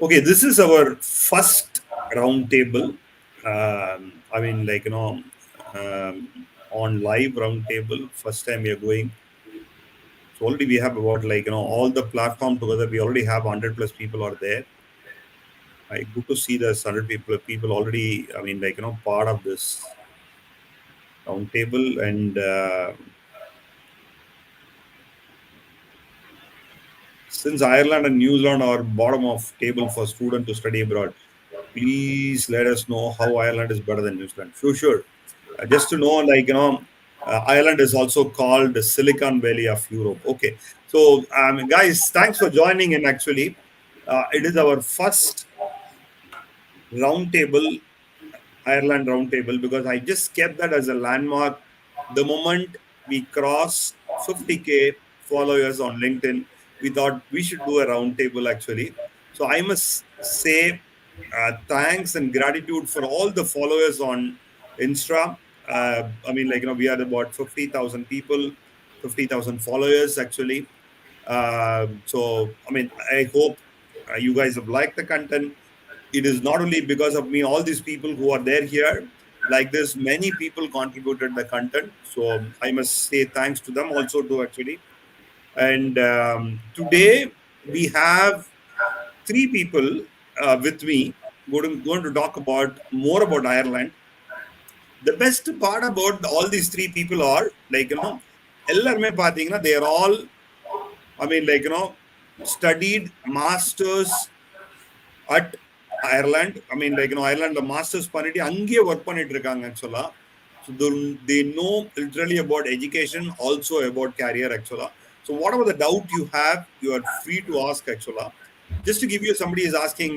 Okay, this is our first roundtable. I mean, on live roundtable. First time we are going. So already we have about all the platform together. We already have 100 plus people are there. I good to see there's 100 people already. I mean, part of this roundtable and. Since Ireland and New Zealand are bottom of table for student to study abroad, please let us know how Ireland is better than New Zealand. For sure. Just to know, Ireland is also called the Silicon Valley of Europe. Okay. So, guys, thanks for joining in actually. It is our first roundtable Ireland roundtable because I just kept that as a landmark. The moment we cross 50K followers on LinkedIn, we thought we should do a roundtable actually. So I must say thanks and gratitude for all the followers on Insta. We are about 50,000 people, 50,000 followers actually. I hope you guys have liked the content. It is not only because of me, all these people who are there here, like this, many people contributed the content. So I must say thanks to them also too, actually. And today we have three people with me going to talk about more about Ireland. The best part about all these three people are எல்லாருமே பாத்தீங்கன்னா they are all studied masters at Ireland. Ireland the masters பண்ணிட்டு அங்கேயே work பண்ணிட்டு இருக்காங்க ஆக்சுவலா. So they know literally about education, also about career actually. So whatever the doubt you have, you are free to ask actually. Just to give you, somebody is asking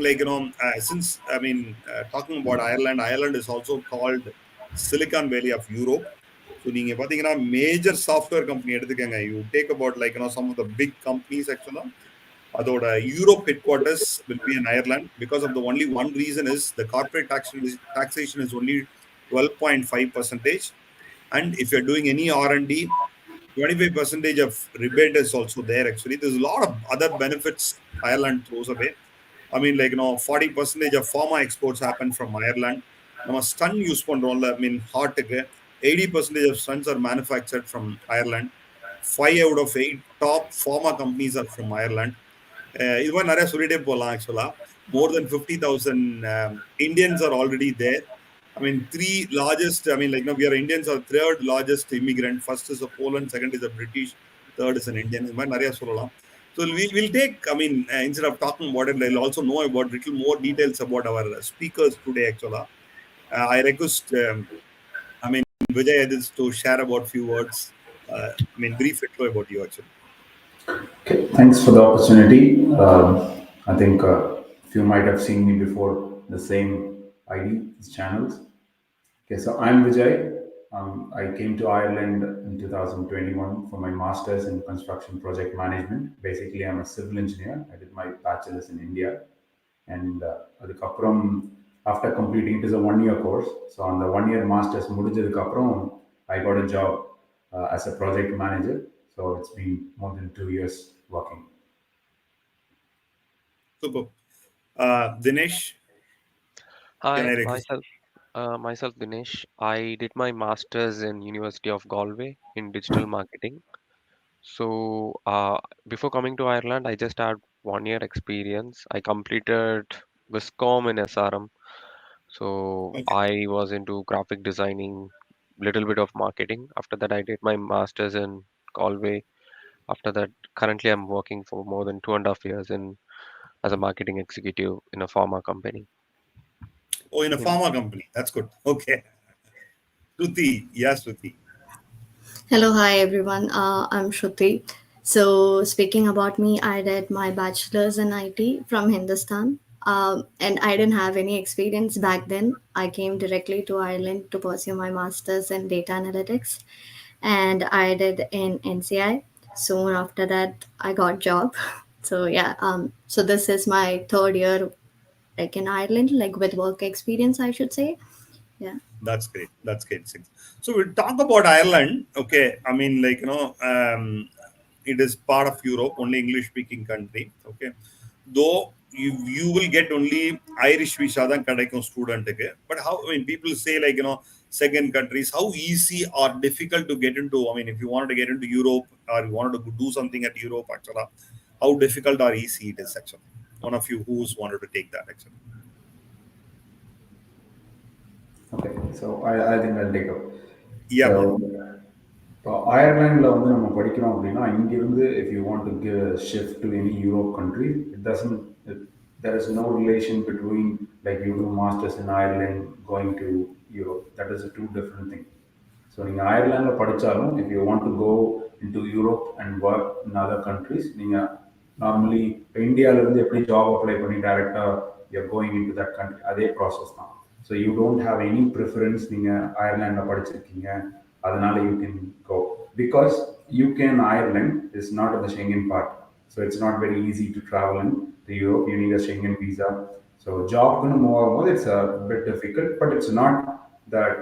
since talking about Ireland, Ireland is also called Silicon Valley of Europe. So நீங்க பாத்தீங்கன்னா major software company எடுத்துக்கங்க, you take about some of the big companies actually. அதோட Europe headquarters will be in Ireland because of the only one reason is the corporate taxation is only 12.5 percentage, and if you're doing any R&D, 25 percentage of rebate is also there. Actually, there's a lot of other benefits Ireland throws away. 40 percentage of pharma exports happen from Ireland. நம்ம stun use பண்றோம்ல, ஹார்ட்டுக்கு 80% of stuns are manufactured from Ireland. 5 out of 8 top pharma companies are from Ireland. இது மாதிரி நிறைய சொல்லிட்டே போகலாம் ஆக்சுவலா. More than 50,000 Indians are already there. Three largest, we are Indians are third largest immigrant. First is a Poland, second is a British, third is an Indian. இது மாதிரி நிறைய சொல்லலாம். So we'll take, instead of talking about it, I'll also know about little more details about our speakers today actually. I request, Vijay Edis to share about few words. Brief intro about you actually. Okay, thanks for the opportunity. I think few might have seen me before the same ID channels. Okay, so I'm Vijay. I came to Ireland in 2021 for my master's in construction project management. Basically, I'm a civil engineer. I did my bachelor's in India, and அதுக்கப்புறம் after completing, it is a 1 year course. So on the 1 year master's முடிஞ்சதுக்கப்புறம் I got a job as a project manager. So it's been more than 2 years working. Super. Dinesh, can Hi, I request? myself Dinesh. I did my master's in University of Galway in digital marketing. So before coming to Ireland, I just had 1 year experience. I completed Viscom in SRM. So Okay. I was into graphic designing, little bit of marketing. After that, I did my master's in Galway. After that, currently I'm working for more than 2.5 years in as a marketing executive in a pharma company. Oh, in a In pharma company. That's good. Okay. Shruti. Yes, Shruti. Hello, hi everyone. I'm Shruti. So, speaking about me, I did my bachelor's in IT from Hindustan. And I didn't have any experience back then. I came directly to Ireland to pursue my master's in data analytics, and I did in NCI. Soon after that, I got job. So yeah, so this is my third year like in Ireland, like with work experience, I should say. Yeah. That's great. That's great. So we'll talk about Ireland. Okay. It is part of Europe, only English speaking country. Okay. Though you will get only Irish visa தான் கிடைக்கும் ஸ்டூடெண்ட்டுக்கு. But how, I mean, people say like, second countries, how easy or difficult to get into, I mean, if you wanted to get into Europe or you wanted to do something at Europe, actually, how difficult or easy it is actually. One of you who's wanted to take that actually. Okay, so I think I'll take up. Yeah, So, man. இப்போ அயர்லாண்டில் வந்து நம்ம படிக்கிறோம் அப்படின்னா இங்கிருந்து if you want to give a shift to any Europe country, it doesn't, there is no relation between like you do masters in Ireland going to Europe. That is a two different thing. So நீங்கள் அயர்லாண்டில் படித்தாலும் if you want to go into Europe and work in other countries, நீங்கள் normally இப்போ இந்தியாவிலேருந்து எப்படி job apply பண்ணி டைரெக்டாக you're going into that country, அதே process தான். So you don't have any preference நீங்கள் அயர்லாண்டில் படிச்சிருக்கீங்க அதனால you can go because UK and Ireland is not இந்த Schengen part. So it's not very easy to travel in to Europe. You need a Schengen visa. So ஜாப்க்குன்னு move ஆகும்போது it's a bit difficult, but it's not that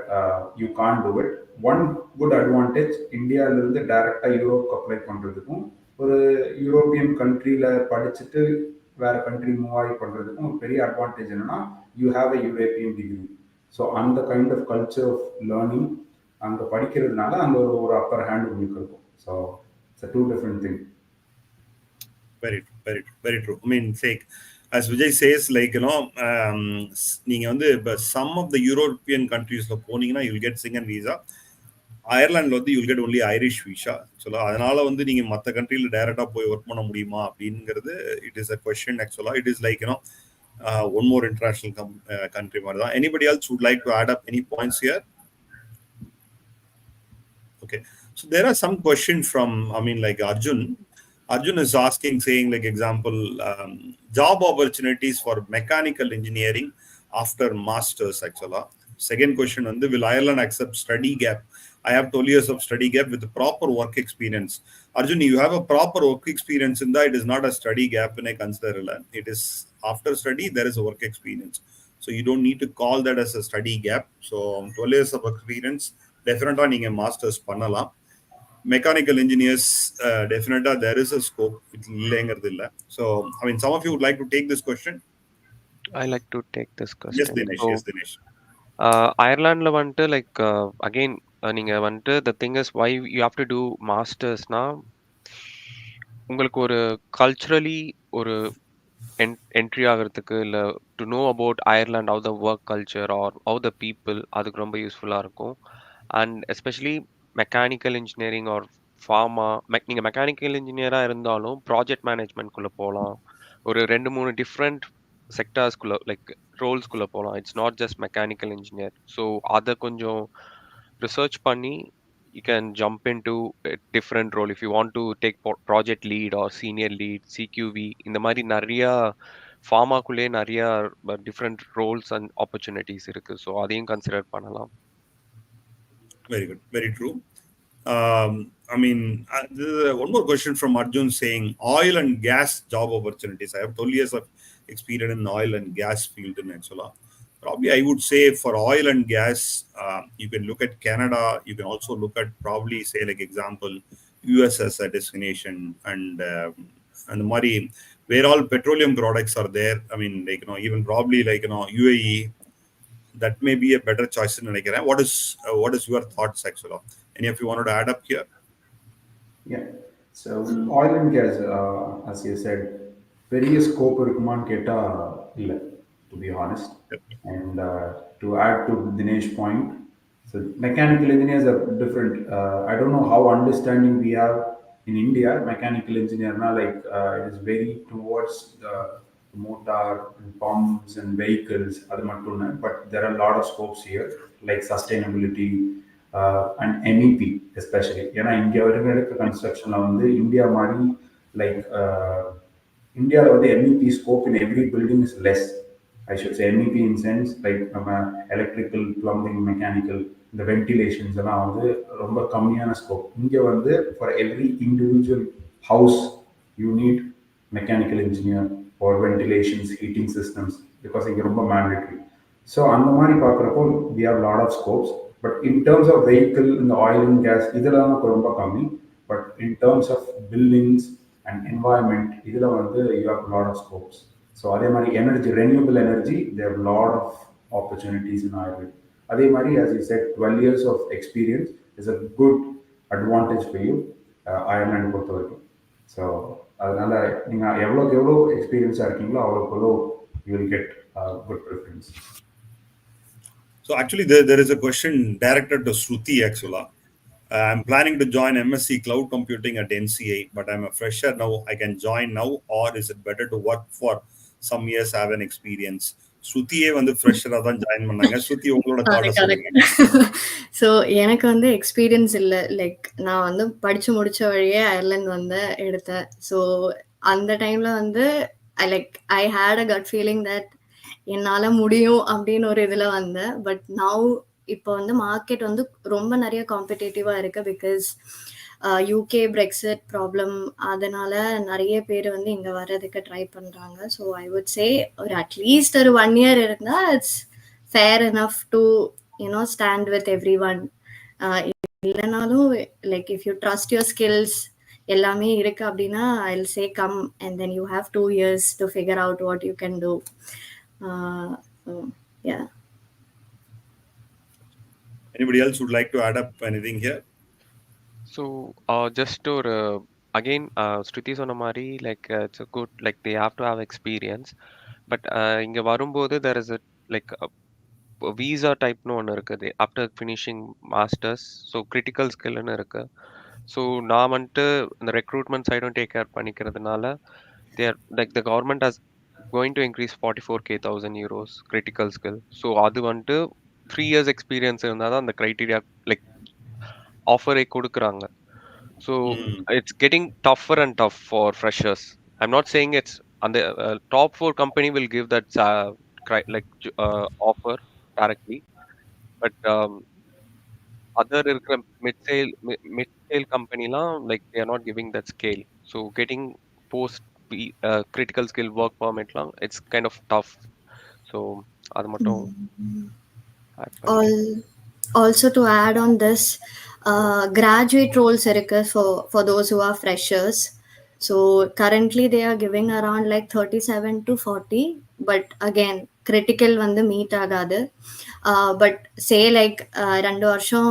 you can't do it. One good advantage, இந்தியாவிலிருந்து டைரெக்டாக Europe apply பண்ணுறதுக்கும் ஒரு European கண்ட்ரியில் படிச்சுட்டு வேற country move ஆகி பண்ணுறதுக்கும் ஒரு பெரிய அட்வான்டேஜ் என்னன்னா you have a European degree. So அந்த kind of culture of learning அங்கே படிக்கிறதுனால அங்கே ஒரு அப்பர் ஹேண்ட் உங்களுக்கு இருக்கும். So it's a too different thing. Very true, very true, very true. I mean, say, as Vijay says, like, நீங்க வந்து இப்போ some of the European countries போனீங்கன்னா you'll get Schengen visa. அயர்லாண்டில் வந்து you'll get only Irish visa. So அதனால வந்து நீங்கள் மற்ற கண்ட்ரியில் டைரெக்டாக போய் ஒர்க் பண்ண முடியுமா அப்படிங்கிறது இட் இஸ் அ கொஸ்டின் ஆக்சுவலாக. It is like one more international country மாதிரி தான். Anybody else would like to add up any points here? Okay, so there are some questions from, I mean, like Arjun. Arjun is asking, saying like example, job opportunities for mechanical engineering after masters actually. Second question, will Ireland accept study gap? I have 12 years of study gap with proper work experience. Arjun, you have a proper work experience in that. It is not a study gap in a consider. It is after study, there is a work experience. So you don't need to call that as a study gap. So 12 years of experience, definitely நீங்க masters பண்ணலாம். Mechanical engineers டெஃபினட்டா there is a scope, it இல்லைங்கிறது இல்லை. So I mean some of you would like to take this question. I like to take this yes question. Dinesh, So, yes Dinesh. அயர்லாண்டில் வந்துட்டு like again நீங்கள் வந்துட்டு the thing is why you have to do மாஸ்டர்ஸ்னா உங்களுக்கு ஒரு culturally ஒரு entry ஆகிறதுக்கு இல்லை to know about Ireland, how the work culture R how the people, அதுக்கு ரொம்ப யூஸ்ஃபுல்லாக இருக்கும். And especially mechanical engineering or pharma, நீங்கள் மெக்கானிக்கல் இன்ஜினியராக இருந்தாலும் ப்ராஜெக்ட் மேனேஜ்மெண்ட்குள்ளே போகலாம். ஒரு 2-3 டிஃப்ரெண்ட் செக்டார்ஸ்குள்ளே லைக் ரோல்ஸ்குள்ளே போகலாம். It's not just mechanical engineer. So அதை கொஞ்சம் ரிசர்ச் பண்ணி you can jump into a different role if you want to take project lead or senior lead, CQV. இந்த மாதிரி நிறைய ஃபார்மாக்குள்ளே நிறைய டிஃப்ரெண்ட் ரோல்ஸ் அண்ட் ஆப்பர்ச்சுனிட்டிஸ் இருக்கு. So அதையும் கன்சிடர் பண்ணலாம். Very good, very true. I mean, one more question from Arjun saying oil and gas job opportunities. I have 12 years of experience in oil and gas field in Ansula. Probably I would say for oil and gas, you can look at Canada. You can also look at probably say like example US as a destination, and Mari, where all petroleum products are there. I mean, like even probably like UAE. That may be a better choice in Nigeria. What is your thoughts actually? Any of you wanted to add up here? Yeah. So oil and gas, as you said, பெரிய scope இருக்குமான்னு கேட்டால் இல்லை, to be honest. And to add to Dinesh point, so mechanical engineers are different. I don't know how understanding we have in India. Mechanical இன்ஜினியர்னா like it is very towards the motor and pumps and vehicles, அது மட்டும் இல்லை. But there are a lot of scopes here like sustainability and MEP especially. ஏன்னா இங்கே இருக்க கன்ஸ்ட்ரக்ஷனில் வந்து India மாதிரி like இந்தியாவில் வந்து MEP scope in every building is less. I should say MEP in sense like நம்ம எலக்ட்ரிக்கல், பிளம்பிங், மெக்கானிக்கல், இந்த ventilations எல்லாம் வந்து ரொம்ப கம்மியான ஸ்கோப். இங்கே வந்து for every individual house you need mechanical engineer or ventilations, heating systems, because இங்கே ரொம்ப mandatory. ஸோ அந்த மாதிரி பார்க்குறப்போ we have lot of scopes. But in terms of vehicle, இந்த oil and gas இதெல்லாம் ரொம்ப கம்மி. But in terms of buildings and environment, இதில் வந்து you have lot of scopes. So அதே மாதிரி energy renewable energy there lot of opportunities in Ireland. அதே மாதிரி as you said 12 years of experience is a good advantage for you Ireland பொறுத்த வரைக்கும். So அதனால நீங்கள் எவ்வளோக்கு எவ்வளோ எக்ஸ்பீரியன்ஸாக இருக்கீங்களோ அவ்வளோக்கு எவ்வளோ you will get good preference. So actually, there is a question directed to Shruti actually. I'm planning to join MSc Cloud Computing at NCA, but I'm a fresher now. I can join now, or is it better to work for some years, have an experience? ஸ்ருதியே வந்து ஃப்ரெஷராக தான் join பண்ணாங்க. ஸ்ருதி உங்களோட அது தாட்டை சொல்லுங்க. Correct. So எனக்கு வந்து experience இல்லை. லைக் நான் வந்து படிச்சு முடிச்ச வழியே அயர்லாந்து வந்து எடுத்தேன். ஸோ அந்த டைம்ல வந்து I had a gut feeling that என்னால முடியும் அப்படின்னு ஒரு இதுல வந்தேன். பட் நவ் இப்போ வந்து மார்க்கெட் வந்து ரொம்ப நிறைய காம்படிட்டிவா இருக்கு. பிகாஸ் யூகே பிரெக்சிட் ப்ராப்ளம், அதனால நிறைய பேர் வந்து இங்க வர்றதுக்கு ட்ரை பண்றாங்க. ஸோ ஐ வுட் சே ஒரு அட்லீஸ்ட் ஒரு 1 year இருந்தா it's fair enough to you know stand with every one. இல்லைனாலும் like if you trust your skills எல்லாமே இருக்கு அப்படின்னா I will say come and then you have 2 years to figure out what you can do. Yeah. Anybody else would like to add up anything here? So, just to again, Shruti சொன்ன மாதிரி like it's a good like they have to have experience. But இங்க வரும்போது there is a like visa டைப்னு ஒன்று இருக்குது after finishing masters. So critical ஸ்கில்னு இருக்கு. So நான் வந்துட்டு இந்த ரெக்ரூட்மெண்ட் சைடும் டேக் கேர் பண்ணிக்கிறதுனால there like the government has going to increase 44,000 euros critical skill. So அது வந்துட்டு 3 years எக்ஸ்பீரியன்ஸ் இருந்தால் தான் அந்த க்ரைட்டீரியா லைக் ஆஃபரே கொடுக்குறாங்க. So it's getting tougher and tough for freshers. I'm not saying it's அந்த top 4 company will give that like offer directly, but other இருக்கிற mid scale companyலாம் like they are not giving that scale. So getting post critical skill work permitலாம் it's kind of tough. So அது மட்டும் add பண்ணிக்கிறேன். Also to add on this, graduate roles irukku for those who are freshers. So currently they are giving around like 37 to 40, but again critical வந்து meet ஆகாது. But say like 2 வருஷம்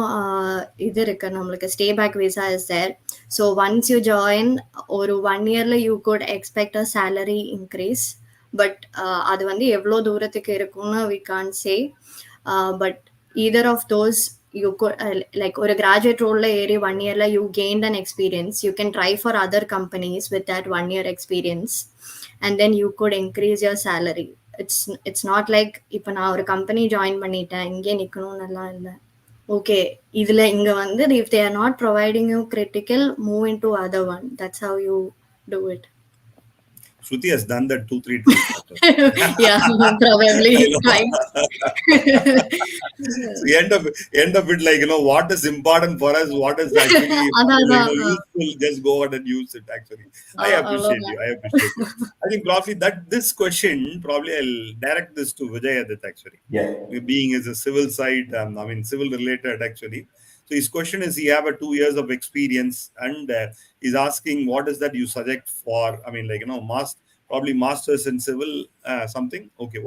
இது இருக்கு நம்மளுக்கு stay back visa is there. So once you join ஒரு 1 yearல you could expect a salary increase. But அது வந்து எவ்வளோ தூரத்துக்கு இருக்கும்னு we can say. But either of those you could like or a graduate role area 1 year you gained an experience, you can try for other companies with that 1 year experience and then you could increase your salary. It's not like இப்போ நான் ஒரு company join பண்ணிட்டேன் இங்கே நிற்கணும் நல்லா இல்லை. Okay இதில் இங்கே வந்து if they are not providing you critical, move into other one. That's how you do it. Shruti has done that 2-3 times. Yeah, probably twice. So end of it like what is important for us, what is actually useful, just go out and use it. Actually, I appreciate you. I think probably that this question probably I'll direct this to Vijay Adit actually. Yeah. Being as a civil side, civil related actually. So his question is, he have a 2 years of experience and he's asking what is that you suggest for, probably masters in civil something. Okay,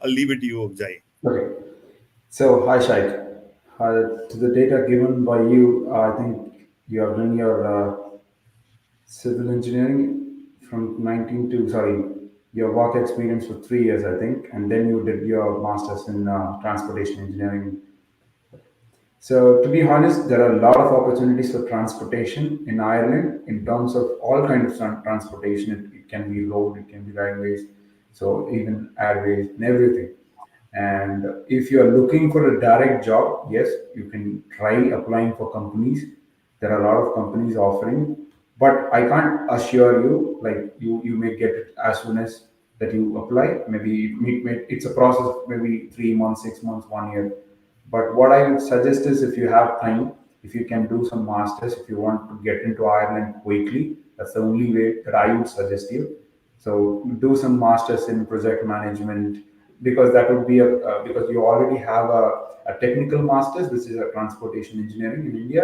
I'll leave it to you, Vijay. Okay. So, hi Shaikh. To the data given by you, I think you have done your civil engineering from 19 to, your work experience for 3 years, I think, and then you did your master's in transportation engineering. So, to be honest, there are a lot of opportunities for transportation in Ireland in terms of all kinds of transportation. It can be road, it can be railways, so even airways and everything. And if you are looking for a direct job, yes, you can try applying for companies. There are a lot of companies offering, but I can't assure you, like you may get it as soon as that you apply. Maybe it's a process, maybe 3 months, 6 months, 1 year. But what I would suggest is if you have time, if you can do some masters, if you want to get into Ireland quickly, that's the only way that I would suggest you. So do some masters in project management, because that would be because you already have a technical masters, which is a transportation engineering in India.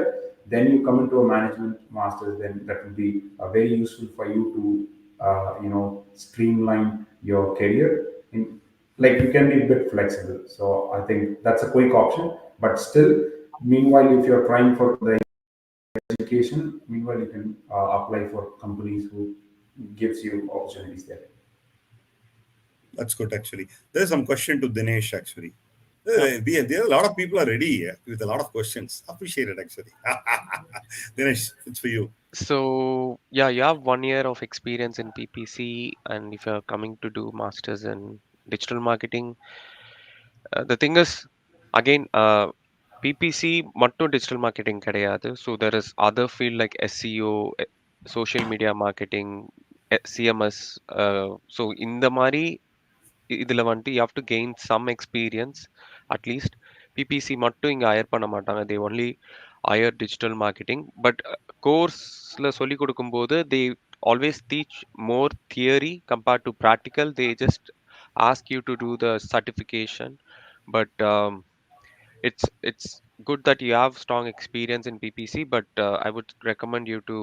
Then you come into a management masters, then that would be very useful for you to streamline your career. In, like you can be a bit flexible. So I think that's a quick option. But still, meanwhile, if you're trying for the education, meanwhile you can apply for companies who gives you opportunities there. That's good, actually. There's some question to Dinesh, actually. Yeah. There are a lot of people are ready with a lot of questions. Appreciate it, actually. Dinesh, it's for you. So yeah, you have 1 year of experience in PPC, and if you're coming to do masters in digital marketing, the thing is, again, PPC மட்டும் digital marketing கிடையாது. So there is other field like SEO, social media marketing, CMS. So இந்த மாதிரி இதுல வந்துட்டு you have to gain some experience at least. PPC மட்டும் இங்க higher பண்ண மாட்டாங்க. They only hire digital marketing. But கோர்ஸ்ல சொல்லி கொடுக்கும்போது they always teach more theory compared to practical. They just ask you to do the certification. But it's good that you have strong experience in PPC. But I would recommend you to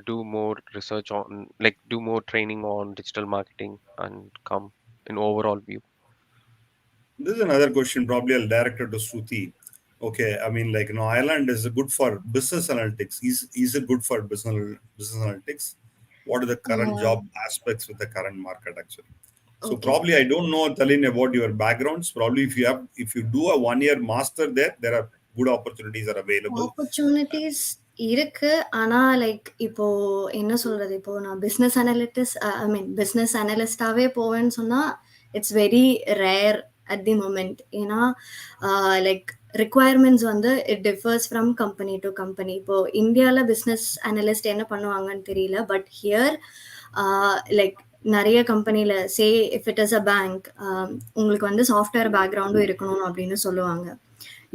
do more research on, like, do more training on digital marketing and come in overall view. This is another question, probably I'll direct it to Shruti. Okay, I mean, like, Ireland is good for business analytics. Is it good for business analytics? What are the current Uh, job aspects with the current market, actually? So okay. probably I don't know, Talin, about your backgrounds. Probably if you do a 1 year master there are good opportunities are available. Opportunities இருக்கு. ஆனா like இப்போ என்ன சொல்றது, இப்போ நான் business அனலிட்டிஸ் ஐ மீன் business அனலிஸ்டாவே போவேன்னு சொன்னா it's very rare at the moment. ஏன்னா லைக் ரிக்குவயர்மெண்ட்ஸ் வந்து it differs from company to company. இப்போ இந்தியாவில் பிஸ்னஸ் அனலிஸ்ட் என்ன பண்ணுவாங்கன்னு தெரியல. பட் ஹியர் லைக் நிறைய கம்பெனியில் say if it is a bank, உங்களுக்கு வந்து சாஃப்ட்வேர் பேக்ரவுண்டும் இருக்கணும் அப்படின்னு சொல்லுவாங்க.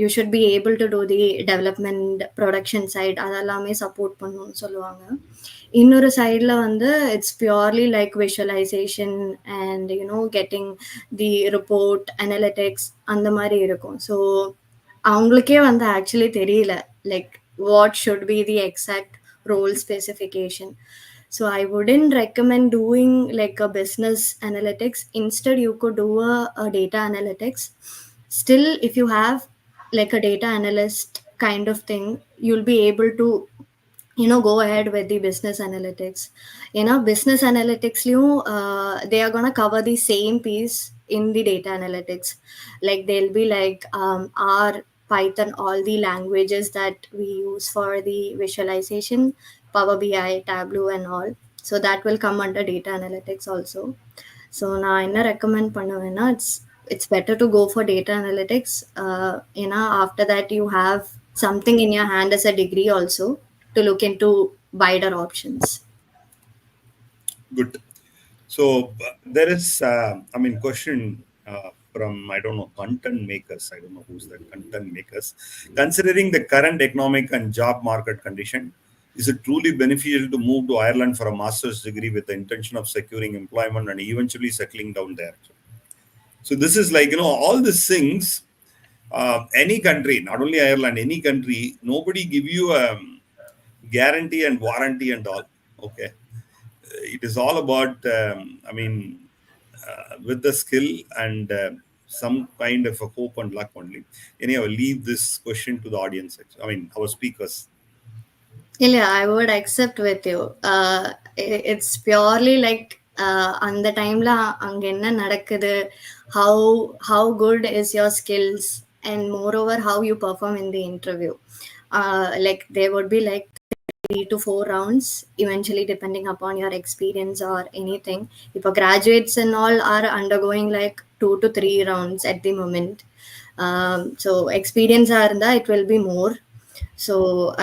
You should be able to do the development production side, அதெல்லாமே சப்போர்ட் பண்ணணும்னு சொல்லுவாங்க. இன்னொரு சைடில் வந்து it's purely like visualisation and getting the report analytics அந்த மாதிரி இருக்கும். ஸோ அவங்களுக்கே வந்து ஆக்சுவலி தெரியல like what should be the exact role specification. So I wouldn't recommend doing like a business analytics. Instead, you could do a data analytics. Still, if you have like a data analyst kind of thing, you'll be able to go ahead with the business analytics. Business analytics they are going to cover the same piece in the data analytics. Like they'll be like R, Python, all the languages that we use for the visualization, Power BI, Tableau and all. So that will come under data analytics also. So நான் என்ன recommend பண்ணுவேன்னா it's better to go for data analytics. After that you have something in your hand as a degree also to look into wider options. Good. So there is, question from, I don't know, content makers. I don't know who's that content makers. Considering the current economic and job market condition, is it truly beneficial to move to Ireland for a master's degree with the intention of securing employment and eventually settling down there? So this is like, all these things, any country, not only Ireland, any country, nobody give you a guarantee and warranty and all. Okay. It is all about, with the skill and some kind of a hope and luck only. Anyhow, I'll leave this question to the audience. Our speakers. Yeah, I would accept with you. It's purely like அந்த டைம்ல அங்க என்ன நடக்குது, how good is your skills, and moreover how you perform in the interview. Like there would be like 3 to 4 rounds eventually, depending upon your experience or anything. If graduates and all are undergoing like 2 to 3 rounds at the moment. So experience இருந்தா it will be more. So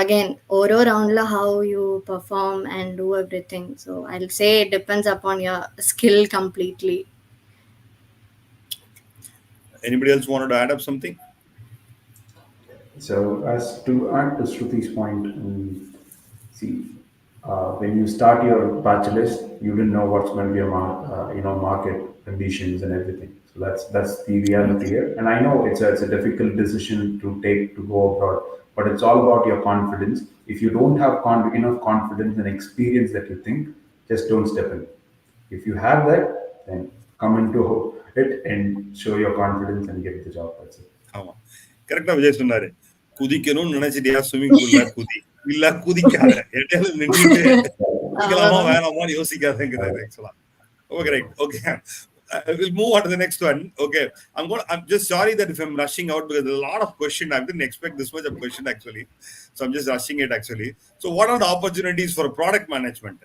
again, oro round la how you perform and do everything. So I'll say it depends upon your skill completely. Anybody else wanted to add up something? So, as to add to Shruti's point, see, when you start your bachelor's, you didn't know what's going to be a market conditions and everything. So that's the reality here. And I know it's a difficult decision to take to go abroad, but it's all about your confidence. If you don't have enough confidence and experience that you think, Just don't step in. If you have that, then come into it and show your confidence and get the job. That's it. ஆமா. கரெக்ட்டா விஜய் சொன்னாரு. குதிக்கணும்னு நினைச்சிட்டியா swimming பூல்ல குதி. இல்ல குதிக்காத. இடையில நின்னுட்டு குதிக்கலாமா அவ்வளவுதான். வேணாமான்னு யோசிக்காதங்கிறாரு ஆக்சுவலா. Okay, right. Okay. We'll move on to the next one. Okay. I'm just sorry that if I'm rushing out because there's a lot of question. I didn't expect this much of question actually. So I'm just rushing it actually. So what are the opportunities for product management?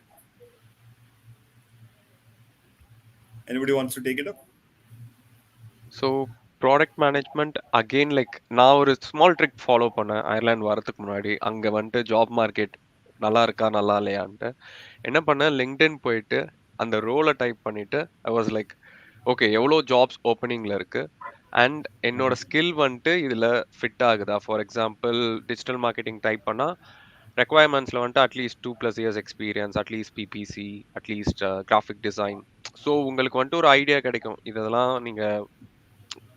Anybody wants to take it up? So product management again like நான் ஒரு small trick follow பண்ணேன் Ireland வரதுக்கு முன்னாடி. அங்கே வந்துட்டு job market நல்லா இருக்கா நல்லா இல்லையான்ட்டு என்ன பண்ணேன், லிங்க்டின் போயிட்டு அந்த ரோலை டைப் பண்ணிட்டு ஐ வாஸ் லைக் ஓகே எவ்வளோ ஜாப்ஸ் ஓப்பனிங்கில் இருக்கு அண்ட் என்னோட ஸ்கில் வந்துட்டு இதில் ஃபிட் ஆகுதா. For example digital marketing type பண்ணால் ரெக்குவயர்மெண்ட்ஸில் வந்துட்டு at least 2+ years experience, at least BBC, at least graphic design. So உங்களுக்கு வந்துட்டு ஒரு ஐடியா கிடைக்கும் இதெல்லாம் நீங்கள்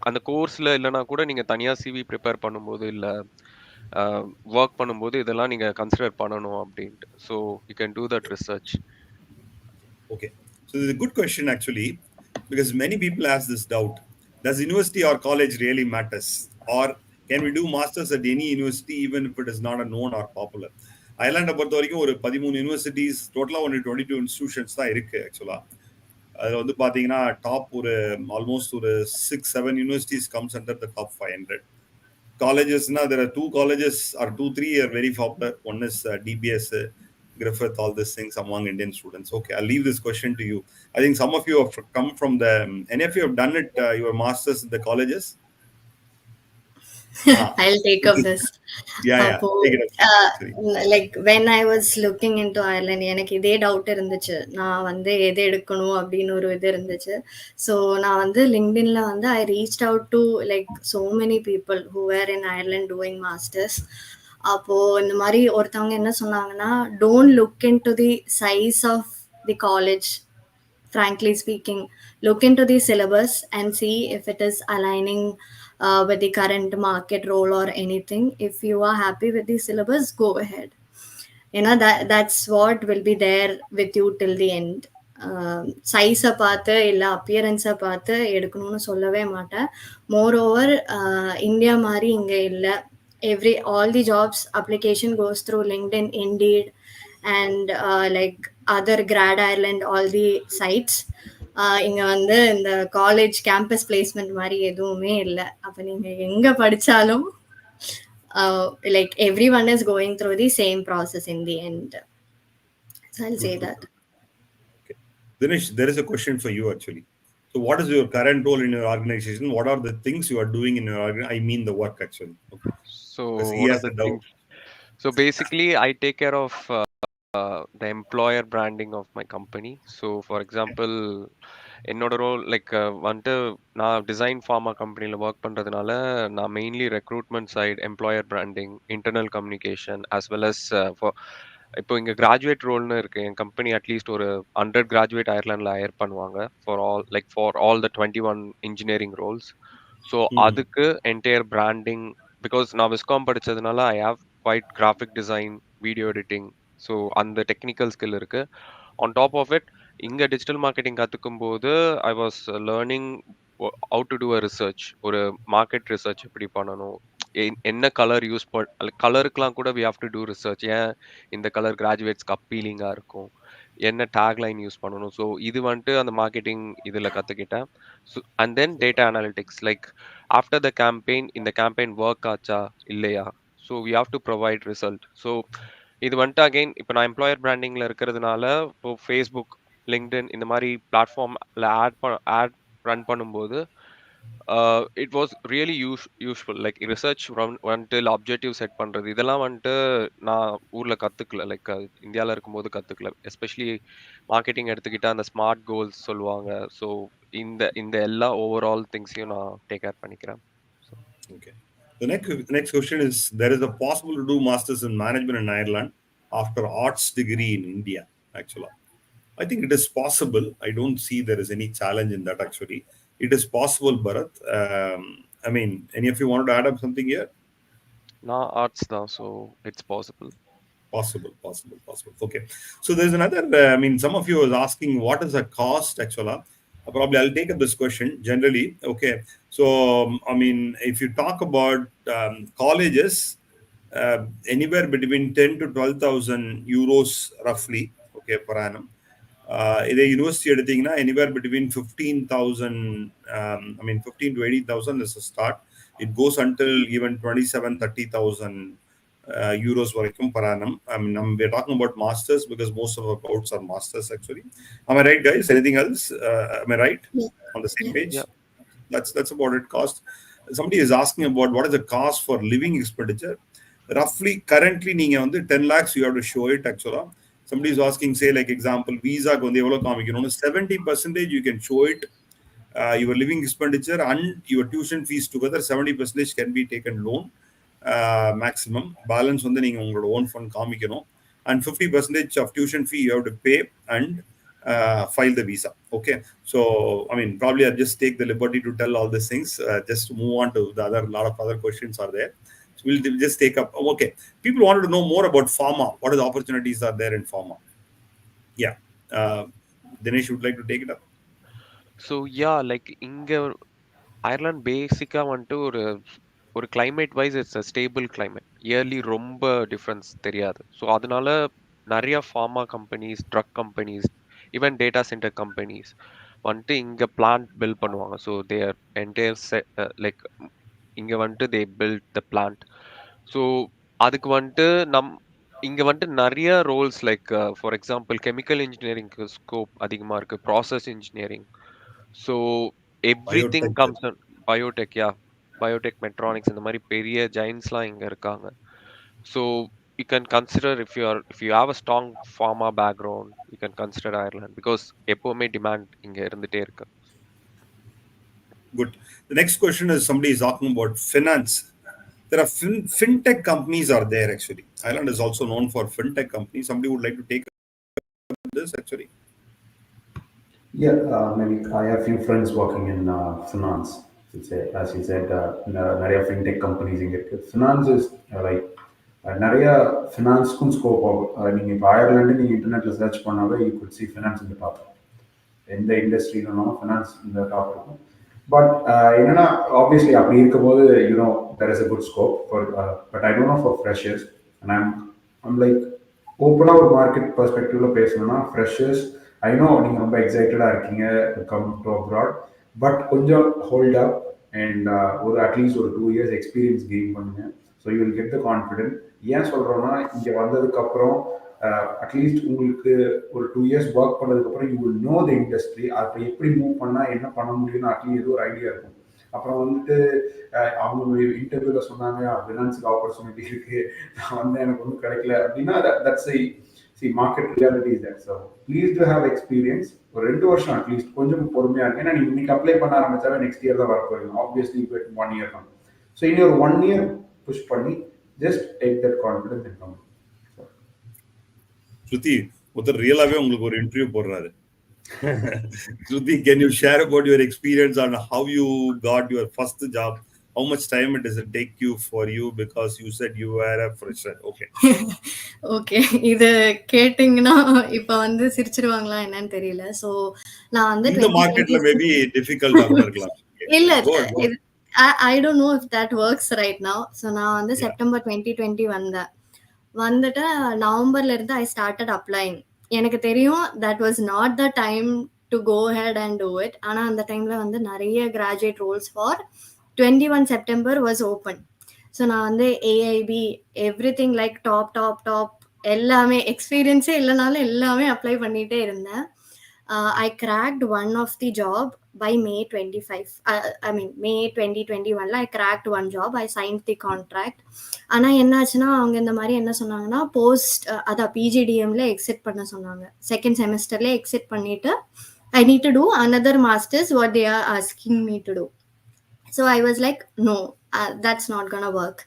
அந்த கோர்ஸ்ல இல்லைனா கூட நீங்க தனியா சிவி ப்ரிப்பேர் பண்ணும்போது இல்ல ஒர்க் பண்ணும்போது இதெல்லாம் நீங்க கன்சிடர் பண்ணணும் அப்படின்ட்டு. So you can do that research. Okay. So this is a good question actually, because many people ask this doubt. Does university or college really matters? Or can we do masters at any university even if it is not a known or popular? ஐலாண்டை பொறுத்த வரைக்கும் ஒரு 13 universities டோட்டலாக ஒன்று 22 institutions தான் இருக்கு ஆக்சுவலா. அதில் வந்து பார்த்தீங்கன்னா டாப் ஒரு ஆல்மோஸ்ட் ஒரு 6-7 universities comes under the top 500. Colleges now, there are two colleges or 2-3 are very popular. One is DBS, Griffith, all these things among Indian students. Okay, I'll leave this question to you. I think some of you have come from the any of you have done it your masters in the colleges. I'll take up this. Yeah, அப்போ take it up. Sorry. Like when I was looking in to Ireland எனக்கு இதே doubt இருந்துச்சு. நான் வந்து எது எடுக்கணும் அப்படின்னு ஒரு இது இருந்துச்சு. ஸோ நான் வந்து லிங்க்டின்ல வந்து I reached out to like so many people who were in Ireland doing masters. அப்போ இந்த மாதிரி ஒருத்தவங்க என்ன சொன்னாங்கன்னா, don't look in to the size of the college. Frankly speaking, look into the syllabus and see if it is aligning with the current market role or anything. If you are happy with the syllabus, go ahead. That's what will be there with you till the end. சைஸை பார்த்து இல்லை அப்பியரன்ஸை பார்த்து எடுக்கணும்னு சொல்லவே மாட்டேன். More over India மாதிரி இங்கே இல்லை. All the jobs application goes through LinkedIn, Indeed, and like other grad Ireland, all the sites. இங்க வந்து இந்த காலேஜ் கேம்பஸ் பிளேஸ்மெண்ட் மாதிரி எதுவுமே இல்லை. அப்போ நீங்க எங்க படிச்சாலும் like everyone is going through the same process in the end. So I'll say that. Okay. Dinesh, there is a question for you actually. So what is your current role in your organization? What are the things you are doing in your organization? I mean the work actually. Okay. So Because he one has of the a doubt. Things, so basically I take care of the employer branding of my company. So for example என்னோட role like வந்துட்டு நான் design pharma கம்பெனியில் work பண்ணுறதுனால நான் mainly recruitment side, employer branding, internal communication as well as இப்போ இங்கே graduate ரோல்னு இருக்குது என் company. At least ஒரு 100 கிராஜுவேட் அயர்லாண்டில் ஹையர் பண்ணுவாங்க for all the 21 engineering roles. So அதுக்கு என்டையர் பிராண்டிங், பிகாஸ் நான் விஸ்காம் படித்ததுனால I have quite graphic design, video editing, so அந்த டெக்னிக்கல் ஸ்கில் இருக்குது. ஆன் டாப் ஆஃப் இட் இங்கே டிஜிட்டல் மார்க்கெட்டிங் கற்றுக்கும் போது I was learning how to do a research, ஒரு market research எப்படி பண்ணணும், என்ன கலர் யூஸ் கலருக்கெலாம் கூட we have to do research. ஏன் இந்த கலர் கிராஜுவேட்ஸ்க்கு அப்பீலிங்காக இருக்கும், என்ன டேக்லைன் யூஸ் பண்ணணும். ஸோ இது வந்துட்டு அந்த மார்க்கெட்டிங் இதில் கற்றுக்கிட்டேன். So and then data analytics, like after the campaign இந்த கேம்பெயின் ஒர்க் ஆச்சா இல்லையா, so we have to provide result. So இது வந்துட்டு அகைன் இப்போ நான் எம்ப்ளாயர் பிராண்டிங்கில் இருக்கிறதுனால இப்போ ஃபேஸ்புக், லிங்க்டின் இந்த மாதிரி பிளாட்ஃபார்மில் ஆட் ரன் பண்ணும்போது it was really useful. Like research வந்துட்டு அப்ஜெக்டிவ் செட் பண்ணுறது இதெல்லாம் வந்துட்டு நான் ஊரில் கற்றுக்கல, லைக் இந்தியாவில் இருக்கும்போது கற்றுக்கல. எஸ்பெஷலி மார்க்கெட்டிங் எடுத்துக்கிட்டால் அந்த ஸ்மார்ட் கோல்ஸ் சொல்லுவாங்க. ஸோ இந்த இந்த எல்லா ஓவரால் திங்ஸையும் நான் டேக் கேர் பண்ணிக்கிறேன். Okay. The next question is: there is a possible to do masters in management in Ireland after arts degree in India. Actually, I think it is possible. I don't see there is any challenge in that. Actually, it is possible, Bharat. I mean, any of you wanted to add up something here? நான் arts தான், so it's possible. Possible. Okay. So there's another, I mean, some of you was asking what is the cost actually. Probably I'll take up this question generally. Okay. So, I mean, if you talk about colleges, anywhere between 10 to 12,000 euros roughly, okay, per annum. இதே university எடுத்தீங்கன்னா anywhere between 15,000, I mean 15 to 18,000 is a start. It goes until even 27, 30,000 euros வரைக்கும் per annum. I mean, we're talking about masters because most of our courses are masters actually. Am I right, guys? Anything else? Am I right? Yeah. On the same Yeah. page? Yeah. That's about it. Cost. Somebody is asking about what is the cost for living expenditure. Roughly, currently, நீங்க வந்து 10 lakhs you have to show it actually. Somebody is asking, say, like example, visa வந்து எவ்வளவு காமிக்கணும் 70% you can show it. Your living expenditure and your tuition fees together 70% can be taken loan, maximum balance வந்து நீங்க உங்களோட own fund காமிக்கணும், and 50% of tuition fee you have to pay and file the visa. Okay. So, I mean, probably I'll just take the liberty to tell all these things. Just to move on to the other, lot of other questions are there. So we'll just take up. Okay. People wanted to know more about pharma. What are the opportunities are there in pharma? Yeah. Dinesh would like to take it up. So yeah, like இங்க Ireland பேசிக்கா வந்துட்டு ஒரு ஒரு climate wise it's a stable climate. Yearly ரொம்ப difference தெரியாது. So அதனால நிறைய pharma companies, drug companies, even data centre companies வந்துட்டு இங்கே பிளான்ட் பில்ட் பண்ணுவாங்க. ஸோ தேர் என்டையர் லைக் இங்கே வந்துட்டு they build the plant. So அதுக்கு வந்துட்டு இங்கே வந்துட்டு நிறைய roles like for example chemical இன்ஜினியரிங்க்கு ஸ்கோப் அதிகமாக இருக்குது, process engineering. So everything Biotech. Comes biotech, yeah, biotech, மெட்ரானிக்ஸ், இந்த மாதிரி பெரிய ஜெயின்ஸ்லாம் இங்கே இருக்காங்க. So you can consider if you have a strong pharma background, you can consider Ireland because எப்பவுமே demand இங்க இருந்துட்டே இருக்கு. Good. The next question is somebody is talking about finance. There are fintech companies are there actually. Ireland is also known for fintech companies. Somebody would like to take this actually. Yeah, maybe I have few friends working in finance. As you said, நிறைய fintech companies இங்க இருக்கு. Finance is like நிறைய ஃபினான்ஸ்க்கும் scope ஆகும். நீங்கள் இப்போ Ireland நீங்கள் இன்டர்நெட்டில் search பண்ணாவே யூ குட் சி ஃபினான்ஸ் இந்த டாப். எந்த இண்டஸ்ட்ரியிலும் ஃபினான்ஸ் இந்த டாப் இருக்கும். பட் என்னன்னா ஆப்வியஸ்லி அப்படி இருக்கும்போது you know there is a good scope for, but I don't no for freshers. And I'm like ஓப்பனாக ஒரு மார்க்கெட் பெர்ஸ்பெக்டிவ்ல பேசணும்னா ஃப்ரெஷர்ஸ் ஐ நோ நீங்கள் ரொம்ப எக்ஸைட்டடாக இருக்கீங்க கம் டு அப்ராட், பட் கொஞ்சம் ஹோல்ட் அப் அண்ட் ஒரு அட்லீஸ்ட் ஒரு 2 years எக்ஸ்பீரியன்ஸ் கெயின் பண்ணுங்க. So you will get the confident. ஏன் சொல்கிறோன்னா இங்கே வந்ததுக்கப்புறம் அட்லீஸ்ட் உங்களுக்கு ஒரு 2 years ஒர்க் பண்ணதுக்கப்புறம் you will know the industry. அப்போ எப்படி மூவ் பண்ணால் என்ன பண்ண முடியும்னு அட்லீஸ்ட் ஏதோ ஒரு ஐடியா இருக்கும். அப்புறம் வந்துட்டு அவங்க இன்டர்வியூவில் சொன்னாங்க ஃபினான்ஸுக்கு ஆப்பர்ச்சுனிட்டி இருக்குது, நான் வந்து எனக்கு ஒன்றும் கிடைக்கல அப்படின்னா that's market reality is that. So please to have experience. ஒரு 2 வருஷம் அட்லீஸ்ட் கொஞ்சம் பொறுமையாக இருக்கு. ஏன்னா நீங்கள் இன்னைக்கு அப்ளை பண்ண ஆரம்பிச்சாவே நெக்ஸ்ட் இயர் தான் வர போறீங்க. ஆப்வியஸ்லி இப்போ 1 year தான். ஸோ இனி ஒரு 1 year புஷ் பண்ணி just take that confidence and come. Shruti, ஒருத்தர் ரியலாவே உங்களுக்கு ஒரு இன்டர்வியூ போடுறாரு. Shruti, can you share about your experience on how you got your first job? How much time does it take you for you? Because you said you were a fresher. Okay. Okay, இது கேட்டிங்கன்னா இப்போ வந்து சிரிச்சிருவாங்களா என்னன்னு தெரியல. So நான் வந்து இந்த மார்க்கெட்ல மேபி டிஃபிகல்ட்டா கூட இருக்கலாம். இல்லை, Go on, go on. I don't know if that works right now. So நான் வந்து Yeah. செப்டம்பர் 2020 வந்துட்டு நவம்பர்ல இருந்து ஐ ஸ்டார்டட் அப்ளைங். எனக்கு தெரியும் that was not the time to go head and do it. ஆனால் அந்த டைமில் வந்து நிறைய graduate roles for 21 September was open. So நான் வந்து ஏஐபி எவ்ரிதிங் லைக் டாப் எல்லாமே எக்ஸ்பீரியன்ஸே இல்லைனாலும் எல்லாமே அப்ளை பண்ணிகிட்டே இருந்தேன். I cracked one of the job by May 25. I mean, May 2021 I cracked one job. I signed the contract. ஆனால் என்னாச்சுன்னா அவங்க இந்த மாதிரி என்ன சொன்னாங்கன்னா போஸ்ட் அதான் பிஜிடிஎம்ல எக்ஸிட் பண்ண சொன்னாங்க. செகண்ட் செமஸ்டர்ல எக்ஸிட் பண்ணிட்டு I need to do another masters what they are asking me to do. So I was like, no, that's not gonna work.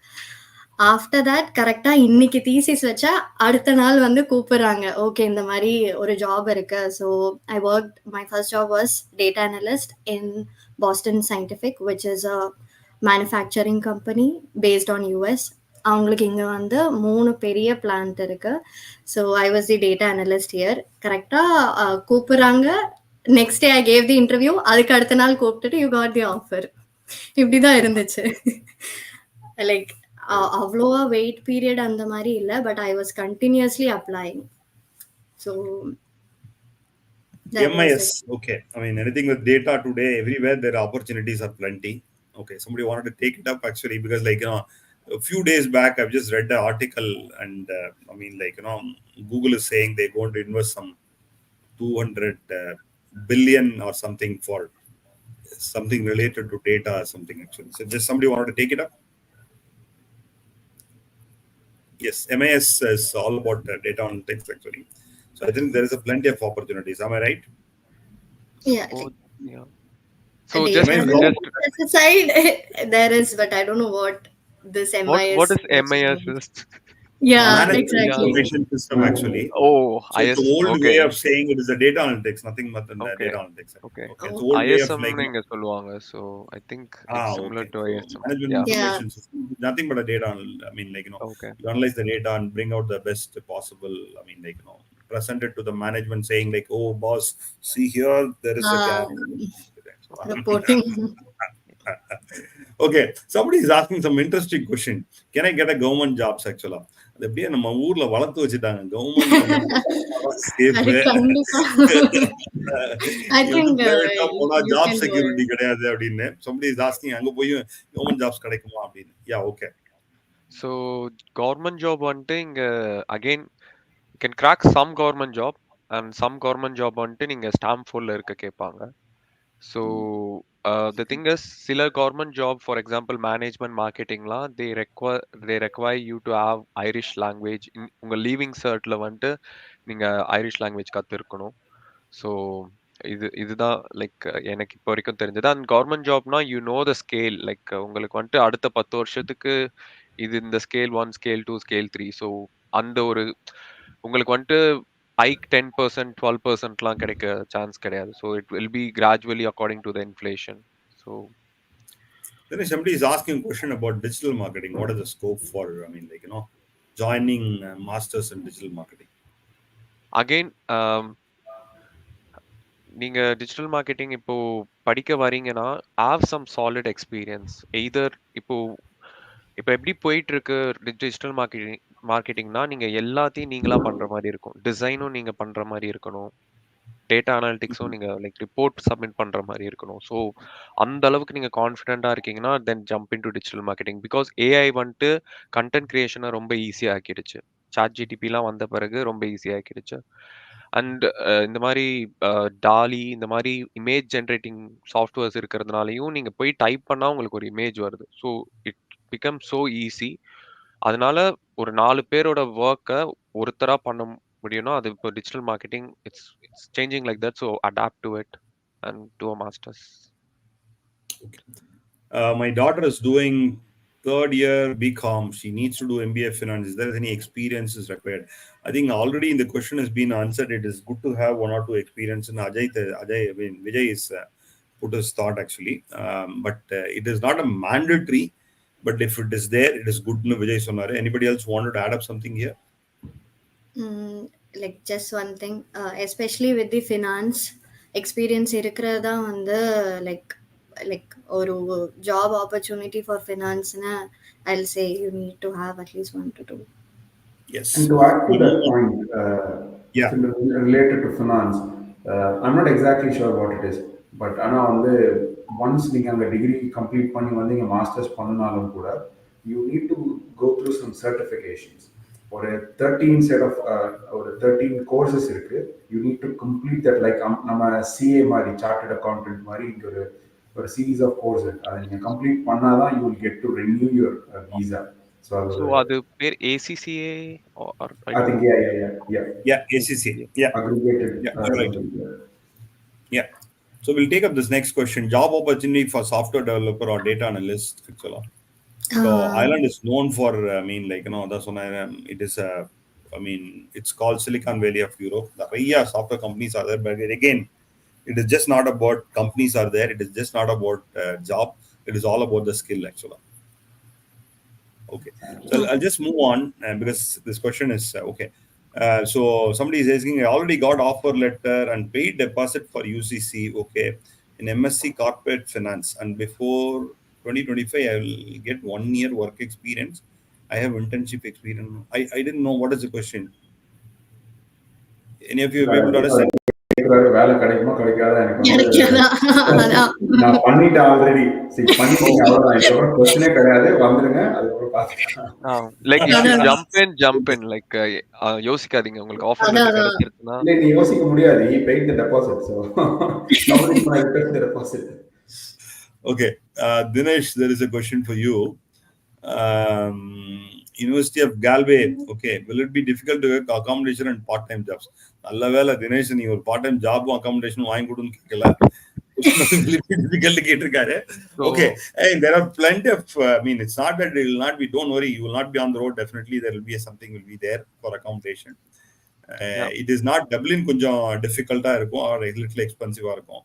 After that கரெக்டாக இன்னைக்கு தீசிஸ் வச்சா அடுத்த நாள் வந்து கூப்பிடுறாங்க, ஓகே இந்த மாதிரி ஒரு ஜாப் இருக்கு. So I work, my first job was data analyst in Boston scientific, which is a manufacturing company based on US. அவங்களுக்கு இங்கே வந்து 3 பெரிய பிளான்ட் இருக்கு. So I was the data analyst here. கரெக்டாக கூப்பிட்றாங்க. Next day I gave the interview. அதுக்கு அடுத்த நாள் கூப்பிட்டுட்டு யூ காட் தி ஆஃபர். இப்படி தான் இருந்துச்சு. லைக் அவ்வளோவா வெயிட் பீரியட் அந்த மாதிரி இல்லை, but I was continuously applying. So that was it. MIS. Okay. I mean, anything with data today, everywhere there are opportunities are plenty. Okay. Somebody wanted to take it up actually because, like, a few days back, I've just read the article and I mean, like, Google is saying they're going to invest some 200 billion or something for something related to data or something actually. So, just somebody wanted to take it up. Yes, MIS is all about data analytics actually. So I think there is a plenty of opportunities. Am I right? Yeah, So like yeah. a So data just MIS just analytics side, there is, but I don't know what this what MIS is which MIS means. is? Yeah, Management exactly. information system actually. Oh, So it's an IS. old way Okay. of saying it is a data analytics, nothing but than Okay. data analytics. Okay. Okay, it's Oh, an old way of ISM like இங்க சொல்லுவாங்க. So I think it's similar okay. to So ISM. management Yeah. yeah. information system, nothing but a data. I mean, like Okay. you analyze the data and bring out the best possible. I mean, like present it to the management, saying like, "Oh, boss, see here, there is a gap." Reporting. Okay, somebody is asking some interesting question. Can I get a government jobs actually? அது எப்படியே நம்ம ஊர்ல வளர்த்து வச்சுட்டாங்க government நம்ம safe. அது கண்டிப்பா. I இது think பிரைவேட்டா போனா you job can do it. Security கிடையாது அப்படின்னு somebody is asking அங்க போய் கவர்மெண்ட் ஜாப்ஸ் கிடைக்குமா அப்படின்னு. Yeah okay. So government job வந்துட்டு இங்க again you can crack some government job and some government job வந்துட்டு நீங்க ஸ்டாம்ப் ஃபோல்ல இருக்க கேட்பாங்க. So the thing is சில government job for example management marketingலாம் they require you to have Irish language. உங்க leaving certல வந்துட்டு நீங்க ஐரிஷ் லாங்குவேஜ் கத்துருக்கணும். ஸோ இதுதான் like எனக்கு இப்போ வரைக்கும் தெரிஞ்சது. And government Jaffna you know the scale. Like உங்களுக்கு வந்துட்டு அடுத்த 10 வருஷத்துக்கு இது இந்த ஸ்கேல் 1, ஸ்கேல் 2, ஸ்கேல் 3. ஸோ அந்த ஒரு உங்களுக்கு வந்துட்டு ஹைக் 10%, 12%லாம் கிடைக்க சான்ஸ் கிடையாது. So it will B gradually according to the inflation. So Then somebody is asking a question about digital marketing. What is the scope for, I mean, like, joining masters in digital marketing? Again நீங்க digital marketing இப்போ படிக்க வரீங்கன்னா have some solid experience. Either இப்போ இப்போ எப்படி போயிட்டு இருக்கு digital மார்க்கெட்டிங்னா நீங்க எல்லாத்தையும் நீங்களா பண்ற மாதிரி இருக்கும். டிசைனும் நீங்க பண்ற மாதிரி இருக்கணும். டேட்டா அனாலிட்டிக்ஸும் நீங்க லைக் ரிப்போர்ட் சப்மிட் பண்ற மாதிரி இருக்கணும். ஸோ அந்த அளவுக்கு நீங்க கான்ஃபிடென்ட்டா இருக்கீங்கன்னா then jump in to digital marketing. Because AI வந்துட்டு கண்டென்ட் கிரியேஷனை ரொம்ப ஈஸியா ஆக்கிடுச்சு. சாட் ஜிடிபிலாம் வந்த பிறகு ரொம்ப ஈஸியா ஆக்கிடுச்சு. அண்ட் இந்த மாதிரி டாலி இந்த மாதிரி இமேஜ் ஜென்ரேட்டிங் சாஃப்ட்வேர்ஸ் இருக்கிறதுனாலையும் நீங்க போய் டைப் பண்ணா உங்களுக்கு ஒரு இமேஜ் வருது. So it become so easy. அதனால ஒரு 4 பேரோட ஒர்க்கை ஒருத்தரா பண்ண முடியும்னா அது இப்போ digital marketing it's changing like that. So adapt to it and do a masters. My daughter is doing third year BCom. She needs to do MBA finance. Is there any experiences required? I think already in the question has been answered. It is good to have one or two experience. And Ajay, I mean, Vijay is put his thought actually, but it is not a mandatory. But if it is there, it is good. No, Vijay Sonare. Anybody else wanted to add up something here? Like just one thing, especially with the finance experience இருக்கிறதா வந்து like ஒரு job opportunity for finance na, I'll say you need to have at least 1 to 2. Yes. And to add to that point, Yeah. related to finance, I'm not exactly sure what it is, but ஆனால் வந்து once நீங்கள் அந்த degree complete பண்ணி வந்து இங்கே masters பண்ணினாலும் கூட you need to go through some certifications. ஒரு 13 செட் ஆஃப் ஒரு 13 கோர்சஸ் இருக்கு. You need to complete that. Like நம்ம சிஏ மாதிரி சார்ட்டர்ட் அக்கௌண்டன்ட் மாதிரி இங்கே ஒரு சீரீஸ் ஆஃப் கோர்ஸ் இருக்கு. அதை நீங்கள் கம்ப்ளீட் பண்ணாதான் you will get to renew your visa. So அது பேர் ACCA or I I don't think no. Yeah. ACC. Yeah. aggregated Yeah. You're right. something. Yeah. So we'll take up this next question. Job opportunity for software developer or data analyst. Actually. So Ireland is known for, I mean, like, that's when it is I mean, it's called Silicon Valley of Europe. The software companies are there, but again, it is just not about companies are there. It is just not about job. It is all about the skill actually. Okay, so I'll just move on because this question is okay. So somebody is asking, I already got offer letter and paid deposit for UCC. Okay, in MSc Corporate Finance, and before 2025, I will get 1 year work experience. I have internship experience. I didn't know what is the question. Any of you will be able to understand? கேட்குறாரு வேலை கிடைக்குமா கிடைக்காதா எனக்கு வந்து கிடைக்காதா? அதான். நான் பண்ணிட்டேன் ஆல்ரெடி சரி பண்ணிட்டீங்க Oh, அவ்வளோதான் இதுக்கப்புறம் கொஸ்டினே கிடையாது வந்துருங்க அதுக்கப்புறம் பார்த்துக்கலாம் like if you அதான். jump in like யோசிக்காதீங்க உங்களுக்கு ஆஃபர் அதான். லெட்டர் அதான். கிடைச்சிருக்குன்னா இல்லை நீ யோசிக்க முடியாது he paid the deposit so how much can I return the deposit Okay, Dinesh, there is a question for you. University of Galway. Okay, will it be difficult to get accommodation and part-time jobs? நல்ல வேலை தினேஷ் நீ ஒரு part time ஜாபும் அகாமடேஷனும் வாங்கி கொடுன்னு கேட்கல. Question வந்து will it be difficult கேட்டிருக்காரு. Okay, so hey, there are plenty of. I mean, it's not that it will not be. Don't worry, you will not be on the road. Definitely, there will be something will be there for accommodation. yeah. It is not Dublin கொஞ்சம் டிஃபிகல்ட்டா இருக்கும் or a little expensive இருக்கும்.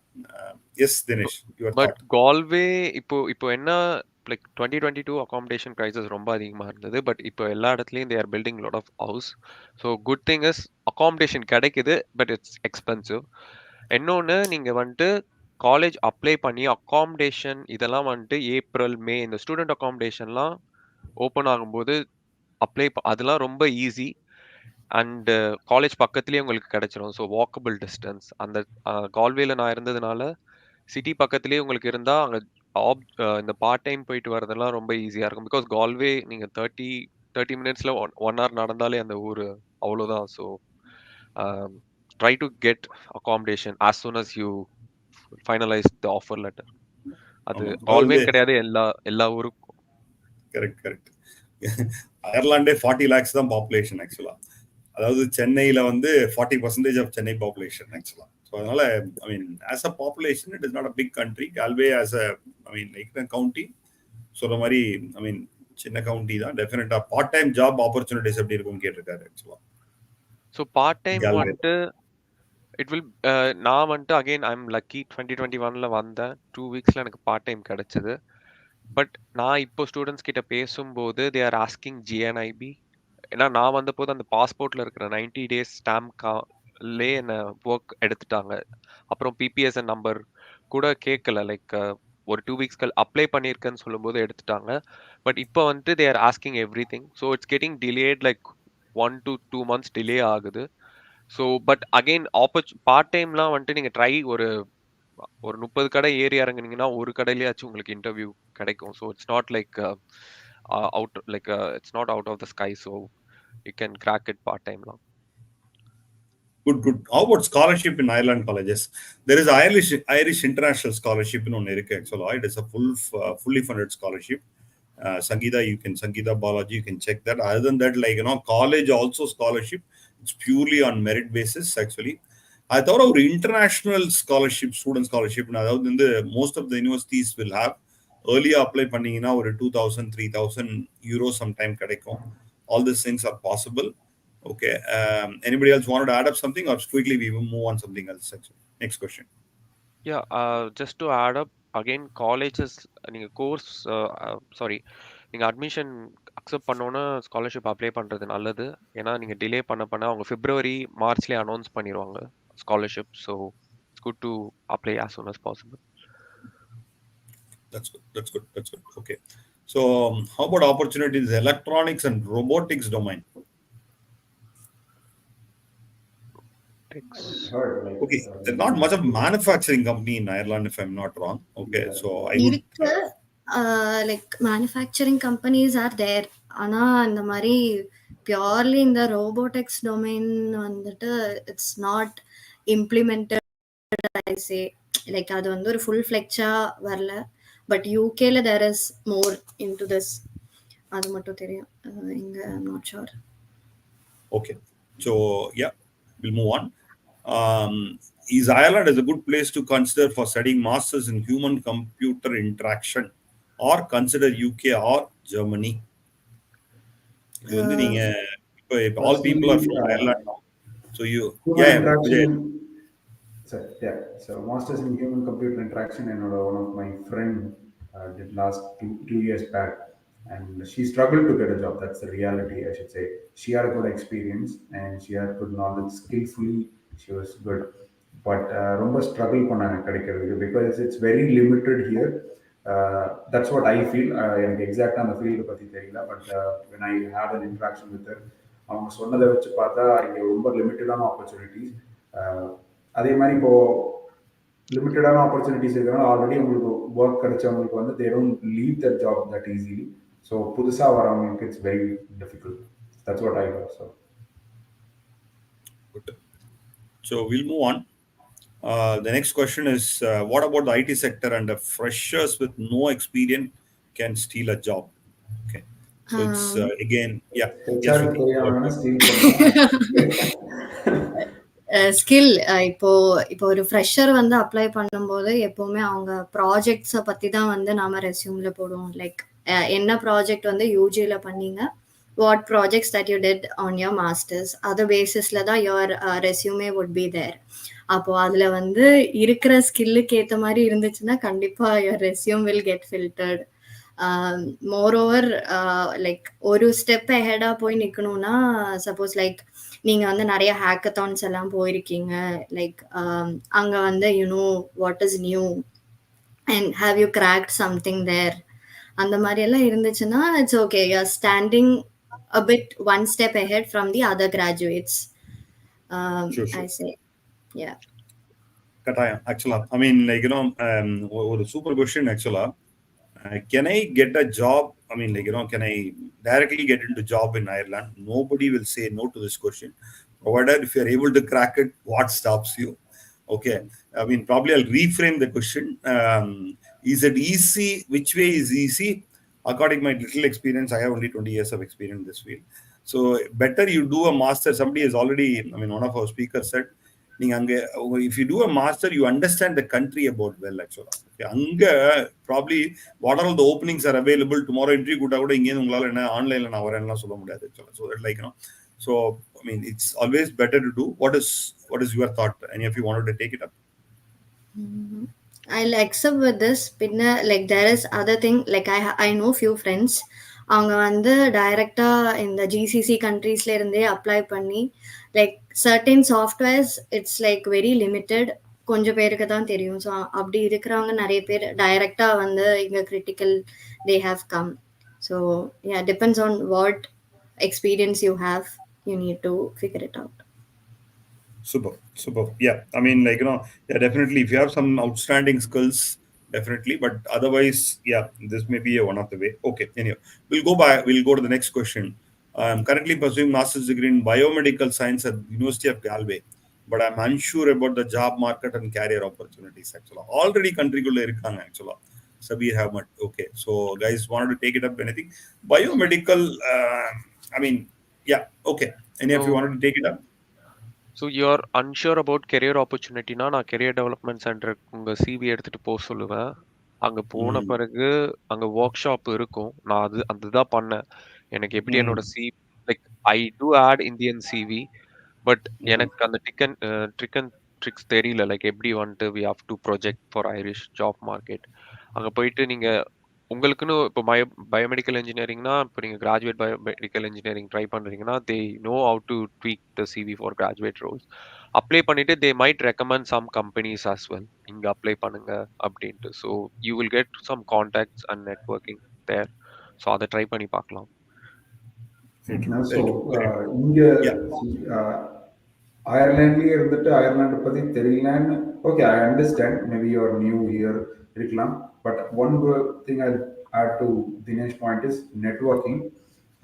Yes, Dinesh, your but thought. Kalve இப்போ இப்போ என்ன like 2022 accommodation prices ரொம்ப அதிகமாக இருந்தது but இப்போ எல்லா இடத்துலையும் they are building lot of house so good thing is accommodation கிடைக்குது பட் இட்ஸ் எக்ஸ்பென்சிவ் இன்னொன்று நீங்கள் வந்துட்டு காலேஜ் அப்ளை பண்ணி அகாமடேஷன் இதெல்லாம் வந்துட்டு ஏப்ரல் மே இந்த ஸ்டூடெண்ட் அகாமடேஷன்லாம் ஓப்பன் ஆகும்போது அதெல்லாம் ரொம்ப ஈஸி அண்டு காலேஜ் பக்கத்துலேயே உங்களுக்கு கிடைச்சிரும் ஸோ வாக்கபிள் டிஸ்டன்ஸ் அந்த கால்வேல நான் இருந்ததுனால சிட்டி பக்கத்துலேயே உங்களுக்கு இருந்தால் அங்கே இந்த பார்ட் டைம் போயிட்டு வரதெல்லாம் ரொம்ப ஈஸியாக இருக்கும் பிகாஸ் கால்வே நீங்கள் தேர்ட்டி மினிட்ஸில் ஒன் ஹவர் நடந்தாலே அந்த ஊர் அவ்வளோதான் so try to get accommodation as soon as you finalise the offer letter அது ஆமா. அதாவது கால்வேன்னு கிடையாது எல்லா எல்லா ஊருக்கும் கரெக்ட் கரெக்ட். அயர்லாண்டே 40 lakhs தான் பாப்புலேஷன் ஆக்சுவலா. அதாவது சென்னையில வந்து 40% ஆஃப் சென்னை பாப்புலேஷன் ஆக்சுவலா. ஸோ அதனால I mean as a population it is not a big country. Galway as a I mean like county சொல்ற மாதிரி ஐ மீன் சின்ன கவுண்டி தான். டெஃபினட்டா பார்ட் டைம் ஜாப் ஆப்பர்ச்சுனிட்டிஸ் எப்படி இருக்கும்னு கேட்டிருக்காரு ஆக்சுவலா ஸோ பார்ட் டைம் கால்வே. வந்துட்டு இட் வில் நான் வந்துட்டு அகெயின் ஐ எம் லக்கி 2021ல வந்தேன் 2 வீக்ஸில் எனக்கு பார்ட் டைம் கிடைச்சது பட் நான் இப்போ ஸ்டூடெண்ட்ஸ் கிட்ட பேசும்போது தே ஆர் ஆஸ்கிங் ஜிஎன்ஐபி ஏன்னா நான் வந்தபோது அந்த பாஸ்போர்ட்ல இருக்கிற 90 டேஸ் ஸ்டாம்ப்லே என்ன ஒர்க் எடுத்துட்டாங்க அப்புறம் பிபிஎஸ்என் நம்பர் கூட கேட்கல லைக் ஒரு 2 வீக்ஸ்க்கு அப்ளை பண்ணியிருக்கேன்னு சொல்லும்போது எடுத்துட்டாங்க பட் இப்போ வந்துட்டு they are asking every thing so it's getting delayed like 1 to 2 months delay ஆகுது ஸோ பட் அகெயின் பார்ட் டைம்லாம் வந்துட்டு நீங்கள் ட்ரை ஒரு ஒரு 30 கடை ஏறி இறங்குனீங்கன்னா ஒரு கடையிலேயாச்சும் உங்களுக்கு இன்டர்வியூ கிடைக்கும் so it's not like out like it's not out of the sky so you can crack it part டைம்லாம் Good, good. How about scholarship in Ireland colleges? There is Irish International Scholarship in Onirika, actually. It is a fully funded scholarship. Sangeeta, Sangeeta Balaji, you can check that. Other than that, like, college also scholarship. It's purely on merit basis, actually. I thought our international scholarship, student scholarship, most of the universities will have earlier apply பண்ணீங்கன்னா ஒரு 2000 3000 euros sometime கிடைக்கும். All these things are possible. Okay. Anybody else wanted to add up something, or quickly we will move on something else? Actually, next question. Yeah, just to add up again, colleges நீங்க course sorry நீங்க admission accept பண்ணோன்னா scholarship apply பண்றது நல்லது ஏன்னா நீங்க delay பண்ண அவங்க பிப்ரவரி மார்ச்லேயே announce பண்ணிடுவாங்க scholarship so it's good to apply as soon as possible. That's good. That's good. That's good. Okay. So, how about opportunities electronics and robotics domain? heard like Okay, there's not much of manufacturing company in Ireland, if I'm not wrong. Okay, yeah. so I would. இருக்கு. Like manufacturing companies are there. ஆனால் இந்த மாதிரி purely இந்த robotics domain வந்துட்டு it's not implemented I say. Like அது வந்து ஒரு full ஃப்ளெக்சாக வரல. பட் யூகேல there is more into this. அது மட்டும் தெரியும். இங்கே I'm not sure. Okay, so yeah, we'll move on. Is Ireland is a good place to consider for studying masters in human computer interaction, or consider UK or Germany? இது வந்து நீங்க இப்போ all people are personally from Ireland now, so you human yeah, interaction Vijay. yeah so masters in human computer interaction and one of my friend did last two years back and she struggled to get a job. That's the reality, I should say. She had a good experience and she had good knowledge. Skillfully, she was good, but ரொம்ப struggle பண்ணாங்க கிடைக்கிறதுக்கு because it's very limited here. That's what I feel. எனக்கு எக்ஸாக்டாக அந்த field பற்றி தெரியல, but when I had an interaction with her, அவங்க சொன்னதை வச்சு பார்த்தா இங்கே ரொம்ப லிமிட்டடான ஆப்பர்ச்சுனிட்டிஸ். அதே மாதிரி இப்போ லிமிட்டடான ஆப்பர்ச்சுனிட்டிஸ் இருக்கிறனால ஆல்ரெடி உங்களுக்கு ஒர்க் கிடைச்சவங்களுக்கு வந்து they don't leave that job that easily. So புதுசாக வரவங்களுக்கு it's very difficult. That's what I heard. So Good. So we'll move on. The next question is, what about the IT sector and the freshers with no experience can steal a job? Okay. So it's again, yeah. Yes, ஹெச்ஆருக்கு Shruti. தெரியாம வேணா steel பண்ணுவோம். Skill இப்போ இப்போ ஒரு fresher வந்து apply பண்ணும்போது எப்போவுமே அவங்க ப்ராஜெக்ட்ஸை பற்றி தான் வந்து நாம ரெஸ்யூமில் போடுவோம். லைக் என்ன ப்ராஜெக்ட் வந்து யூஜியில் பண்ணீங்க, what projects that you did on your masters, அது பேசிஸில் தான் your resume would be there. அப்போது அதில் வந்து இருக்கிற ஸ்கில்லுக்கு ஏற்ற மாதிரி இருந்துச்சுன்னா கண்டிப்பாக your resume will get filtered. Moreover like ஒரு ஸ்டெப் ஹெடாக போய் நிற்கணும்னா, சப்போஸ் லைக் நீங்கள் வந்து நிறைய ஹேக்கத்தான்ஸ் எல்லாம் போயிருக்கீங்க, லைக் அங்கே வந்து you know what is new and have you cracked something there, அந்த மாதிரி எல்லாம் இருந்துச்சுன்னா it's okay, you are standing a bit one step ahead from the other graduates. Sure, I sure. say, yeah. Kataya, actually, I mean, like, a super question, actually. Can I get a job? I mean, like, can I directly get into job in Ireland? Nobody will say no to this question. Provided if you're able to crack it, what stops you? Okay. I mean, probably I'll reframe the question. Is it easy? Which way is easy? According to my little experience, I have only 20 years of experience in this field. So better you do a master. Somebody has already, I mean, one of our speakers said, if you do a master, you understand the country about well, actually. Okay, probably what are all the openings are available tomorrow entry கூட இங்கே உங்களால என்ன ஆன்லைன்ல நான் வரேன்லாம் சொல்ல முடியாது actually. So that, like, so I mean, it's always better to do. What is your thought? Any of you wanted to take it up? I'll accept with this. பின்ன like there is other thing, like I know few friends, அவங்க வந்து டைரெக்டாக இந்த GCC கண்ட்ரீஸ்ல இருந்தே apply பண்ணி like certain softwares it's like very limited, கொஞ்சம் பேருக்கு தான் தெரியும். ஸோ அப்படி இருக்கிறவங்க நிறைய பேர் டைரெக்டாக வந்து இங்கே critical they have come. So yeah, depends on what experience you have, you need to figure it out. Super. Yeah, I mean, like, yeah, definitely. If you have some outstanding skills, definitely. But otherwise, yeah, this may be one of the way. Okay. Anyway, we'll go to the next question. I'm currently pursuing master's degree in biomedical science at University of Galway, but I'm unsure about the job market and career opportunities. Actually, already country kulla irukanga actually. Sabir Ahmed. Okay, so guys, wanted to take it up? Anything biomedical? I mean, yeah. Okay. Any of you wanted to take it up? So you're unsure about career ஆப்பர்ச்சுனிட்டினா, நான் career development சென்டருக்கு உங்கள் CV எடுத்துகிட்டு போக சொல்லுவேன். அங்கே போன பிறகு அங்கே ஒர்க் ஷாப் இருக்கும். நான் அதுதான் பண்ணேன். எனக்கு எப்படி என்னோட like I do add Indian CV, but எனக்கு அந்த ட்ரிக் அண்ட் ட்ரிக்ஸ் தெரியல. லைக் எப்படி வந்துட்டு we have to project for Irish job market. அங்கே போயிட்டு நீங்கள் உங்களுக்குன்னு இப்போ பயோமெடிக்கல் இன்ஜினியரிங்னா, இப்போ நீங்கள் கிராஜுவேட் பயோமெடிக்கல் இன்ஜினியரிங் ட்ரை பண்ணுறீங்கன்னா, they know how to tweak the CV for graduate roles. Apply பண்ணிட்டு they might recommend some companies as well, இங்கே அப்ளை பண்ணுங்க அப்படின்ட்டு. So you will get some contacts and networking there. So அதை try பண்ணி பார்க்கலாம். So இங்கே அயர்லாண்ட்லேயே இருந்துட்டு அயர்லாண்டை பற்றி தெரியலன்னு, okay, I understand, maybe your new year இருக்கலாம். But one thing I add to Dinesh point is networking.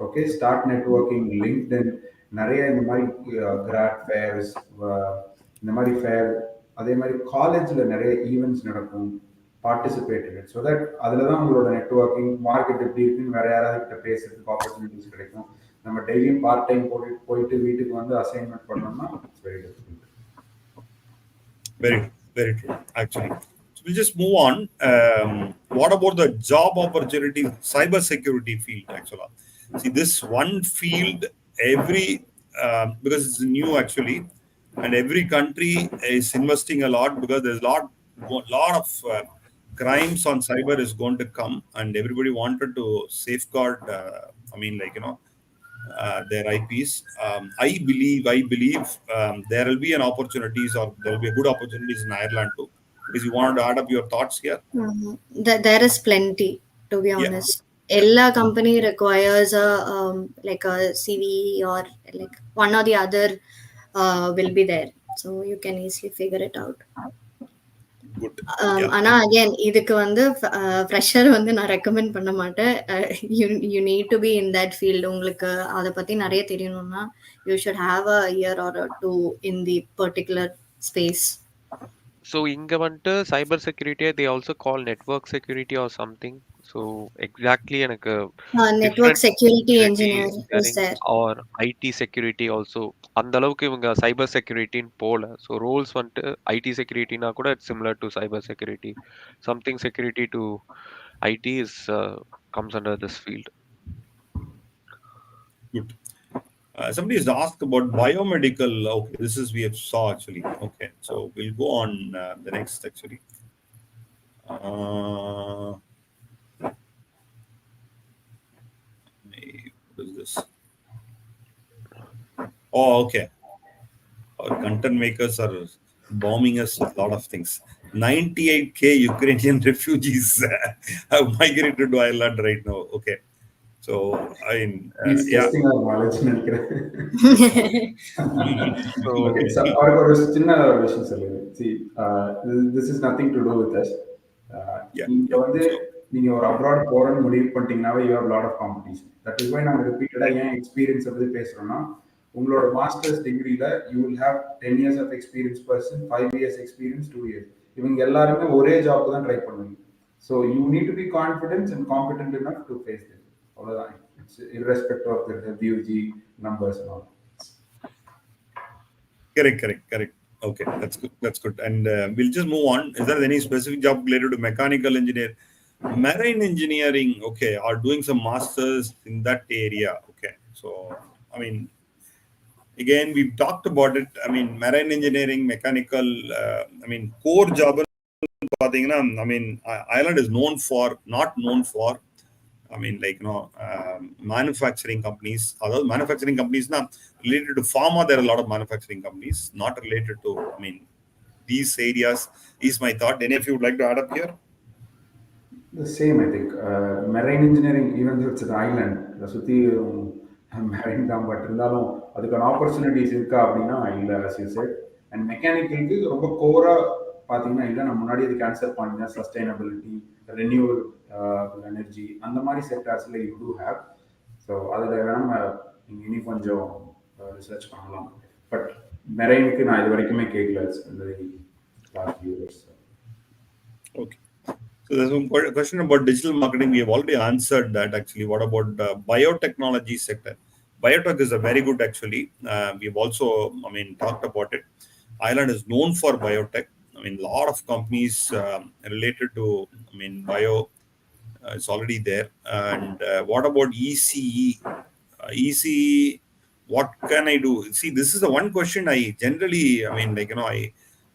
Okay, start networking, LinkedIn, நிறைய இந்த மாதிரி கிராட் ஃபேர்ஸ், இந்த மாதிரி ஃபேர், அதே மாதிரி காலேஜில் நிறைய ஈவெண்ட்ஸ் நடக்கும், பார்ட்டிசிபேட்டட். ஸோ தட் அதில் தான் உங்களோட நெட்ஒர்க்கிங் மார்க்கெட் எப்படி இருக்குன்னு வேறு யாராவது கிட்ட பேசுறதுக்கு ஆப்பர்ச்சுனிட்டிஸ் கிடைக்கும். நம்ம டெய்லியும் பார்ட் டைம் போயிட்டு வீட்டுக்கு வந்து அசைன்மெண்ட் பண்ணோம்னா it's very difficult. Very true, actually. So we'll just move on. What about the job opportunity, cyber security field, actually? See, this one field, because it's new, actually, and every country is investing a lot because there's a lot of crimes on cyber is going to come, and everybody wanted to safeguard. Their IPs. I believe there will be an opportunities, or there will be a good opportunities in Ireland too. Because you wanted to add up your thoughts here. There is plenty, to be Yeah, honest. yeah, Every company requires a like a CV, or like one or the other will be there, so you can easily figure it out. good. Yeah, ஆனா again இதுக்கு வந்து fresher வந்து நான் recommend பண்ண மாட்டேன். You need to be in that field. உங்களுக்கு அதை பத்தி நிறைய தெரியணும்னா you should have a year or two in the particular space. So இங்க வந்துட்டு cyber security they also call network security or something. So exactly எனக்கு network different security security engineer is engineering there. or IT security also அந்த அளவுக்கு இவங்க cyber securityன்னு போல. So roles வந்துட்டு IT securityனா கூட it's similar to cyber security. Something security to IT is comes under this field. good. Somebody has asked about biomedical. Okay, this is we have saw actually. Okay, so we'll go on the next actually. What is this? Oh, okay. Our content makers are bombing us with a lot of things. 98K Ukrainian refugees have migrated to Ireland right now. Okay. So, I mean, He's yeah. testing our knowledge. So Okay, so அவருக்கு ஒரு சின்ன ஒரு விஷயம் சொல்லுங்க. See, this is nothing to do with us. Yeah. இங்க Yeah. வந்து So, நீங்க ஒரு அப்ராட் போறன்னு முடிவு பண்ணிட்டீங்கன்னாவே you have lot of competition. That is why நாங்கள் ரிப்பீட்டடாக ஏன் எக்ஸ்பீரியன்ஸ் பற்றி பேசுகிறோம்னா, உங்களோட மாஸ்டர்ஸ் டிகிரியில் you will have 10 years of experience person, 5 years experience, 2 years. இவங்க எல்லாருமே ஒரே ஜாப் தான் ட்ரை பண்ணுவீங்க. So you need to be confidence and competent enough to face this. அவ்வளோதான். It's irrespective of the WG numbers and all. correct. Okay, that's good. That's good. And we'll just move on. Is there any specific job related to mechanical engineer, marine engineering? Okay, are doing some masters in that area. Okay, so I mean, again, we've talked about it. I mean, marine engineering, mechanical. Core job. I mean, Ireland is known for not known for. Manufacturing companies. Although manufacturing companies now related to pharma, there are a lot of manufacturing companies not related to. These areas is my thought. Any of you would like to add up here? The same, I think. Marine engineering, even though it's an island, the சுத்தி marine தான், but இருந்தாலும் அதுக்கான opportunities இருக்கா அப்படின்னா இல்லை, as you said. And மெக்கானிக்கலுக்கு ரொம்ப கோராக பார்த்தீங்கன்னா இல்லை, நான் முன்னாடி இதுக்கு ஆன்சர் பண்ணேன், சஸ்டைனபிலிட்டி, ரெனியூவல் எனர்ஜி, அந்த மாதிரி செக்டார்ஸில் யூ டூ ஹேவ். ஸோ அதில் வேணால் நீங்கள் இனி கொஞ்சம் ரிசர்ச் பண்ணலாம். பட் மெரைனுக்கு நான் இது வரைக்குமே கேட்கல last few years. Okay. So there's one question about digital marketing. We have already answered that actually. What about the biotechnology sector? Biotech is a very good actually. We've also, talked about it. Ireland is known for biotech. A lot of companies related to, bio. It's already there. And what about ECE? ECE, what can I do? See, this is the one question I generally,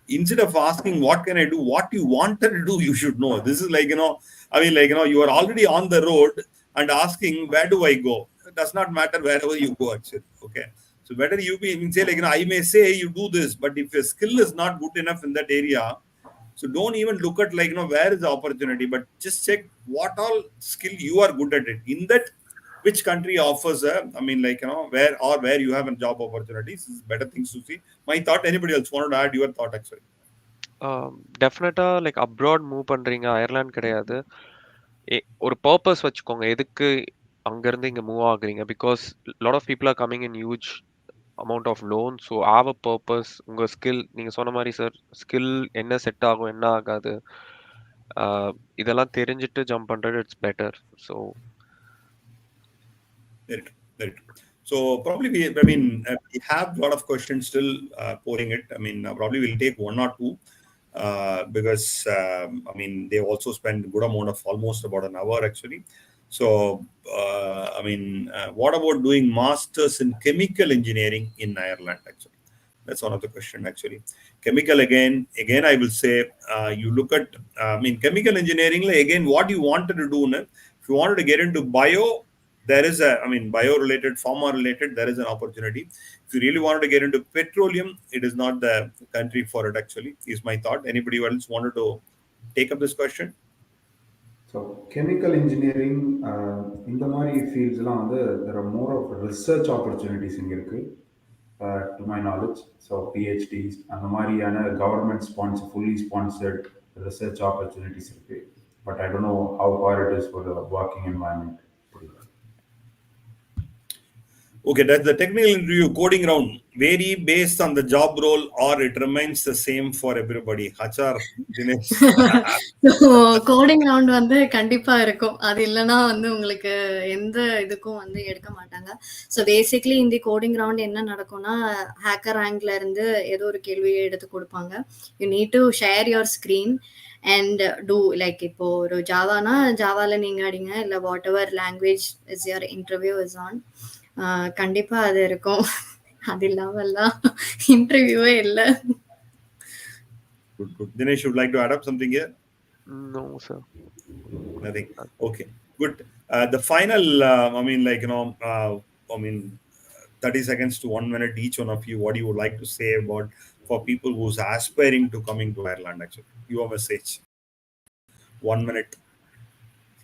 instead of asking what can I do, what you wanted to do, you should know. This is you are already on the road and asking where do I go. It does not matter wherever you go actually. Okay. So better you be, say I may say you do this, but if your skill is not good enough in that area, so don't even look at where is the opportunity, but just check what all skill you are good at it. In that, which country offers where you have a job opportunities is better things to see. My thought. Anybody else wanted to add your thought actually? டெஃபினட்டா like abroad move பண்றீங்க, Ireland கிடையாது. ஒரு purpose வச்சுக்கோங்க எதுக்கு அங்கேருந்து இங்கே move ஆகுறீங்க. Because lot of people are coming in huge amount of loan. So have a purpose. உங்கள் ஸ்கில் நீங்கள் சொன்ன மாதிரி சார், ஸ்கில் என்ன செட் ஆகும் என்ன ஆகாது இதெல்லாம் தெரிஞ்சுட்டு ஜம்ப் பண்ணுறது it's better. So Very true. Very true. So probably we have a lot of questions still pouring it. Probably we'll take one or two because they also spend a good amount of almost about an hour actually. So what about doing masters in chemical engineering in Ireland actually? That's one of the question actually. Chemical again, I will say you look at, I mean, chemical engineering, like, again, what you wanted to do, na, if you wanted to get into bio, there is a, I mean, bio related, pharma related, there is an opportunity. If you really wanted to get into petroleum, it is not the country for it actually, is my thought. Anybody else wanted to take up this question? So chemical engineering இந்த மாதிரி ஃபீல்ட்ஸ்லாம் வந்து there are more of research opportunities இங்கே இருக்குது to my knowledge. So PhDs அந்த மாதிரியான government fully sponsored research opportunities இருக்குது. But I don't know how far it is for the working environment. Okay, does the technical interview coding round vary based on the job role or it remains the same for everybody? HR, Dinesh. Coding round வந்து கண்டிப்பா இருக்கும். அது இல்லைன்னா வந்து உங்களுக்கு எந்த இதுக்கும் வந்து எடுக்க மாட்டாங்க. ஸோ பேசிக்லி இந்த கோடிங் ரவுண்ட் என்ன நடக்கும்னா, ஹேக்கர் ரேங்க்ல இருந்து ஏதோ ஒரு கேள்வியை எடுத்து கொடுப்பாங்க. You need to share your screen and do like இப்போ ஒரு ஜாவானா ஜாவால நீங்க அடிங்க, இல்லை whatever language is your interview is on. கண்டிப்பா அது இருக்கும். அது இல்லாமல்லாம் இன்டர்வியூவே இல்லை. Good. Dinesh, would like to add up something here? No, sir. Nothing. Okay, good. The final, I mean, like, 30 seconds to 1 minute each one of you, what you would like to say about for people who's aspiring to coming to Ireland, actually. Your message. 1 minute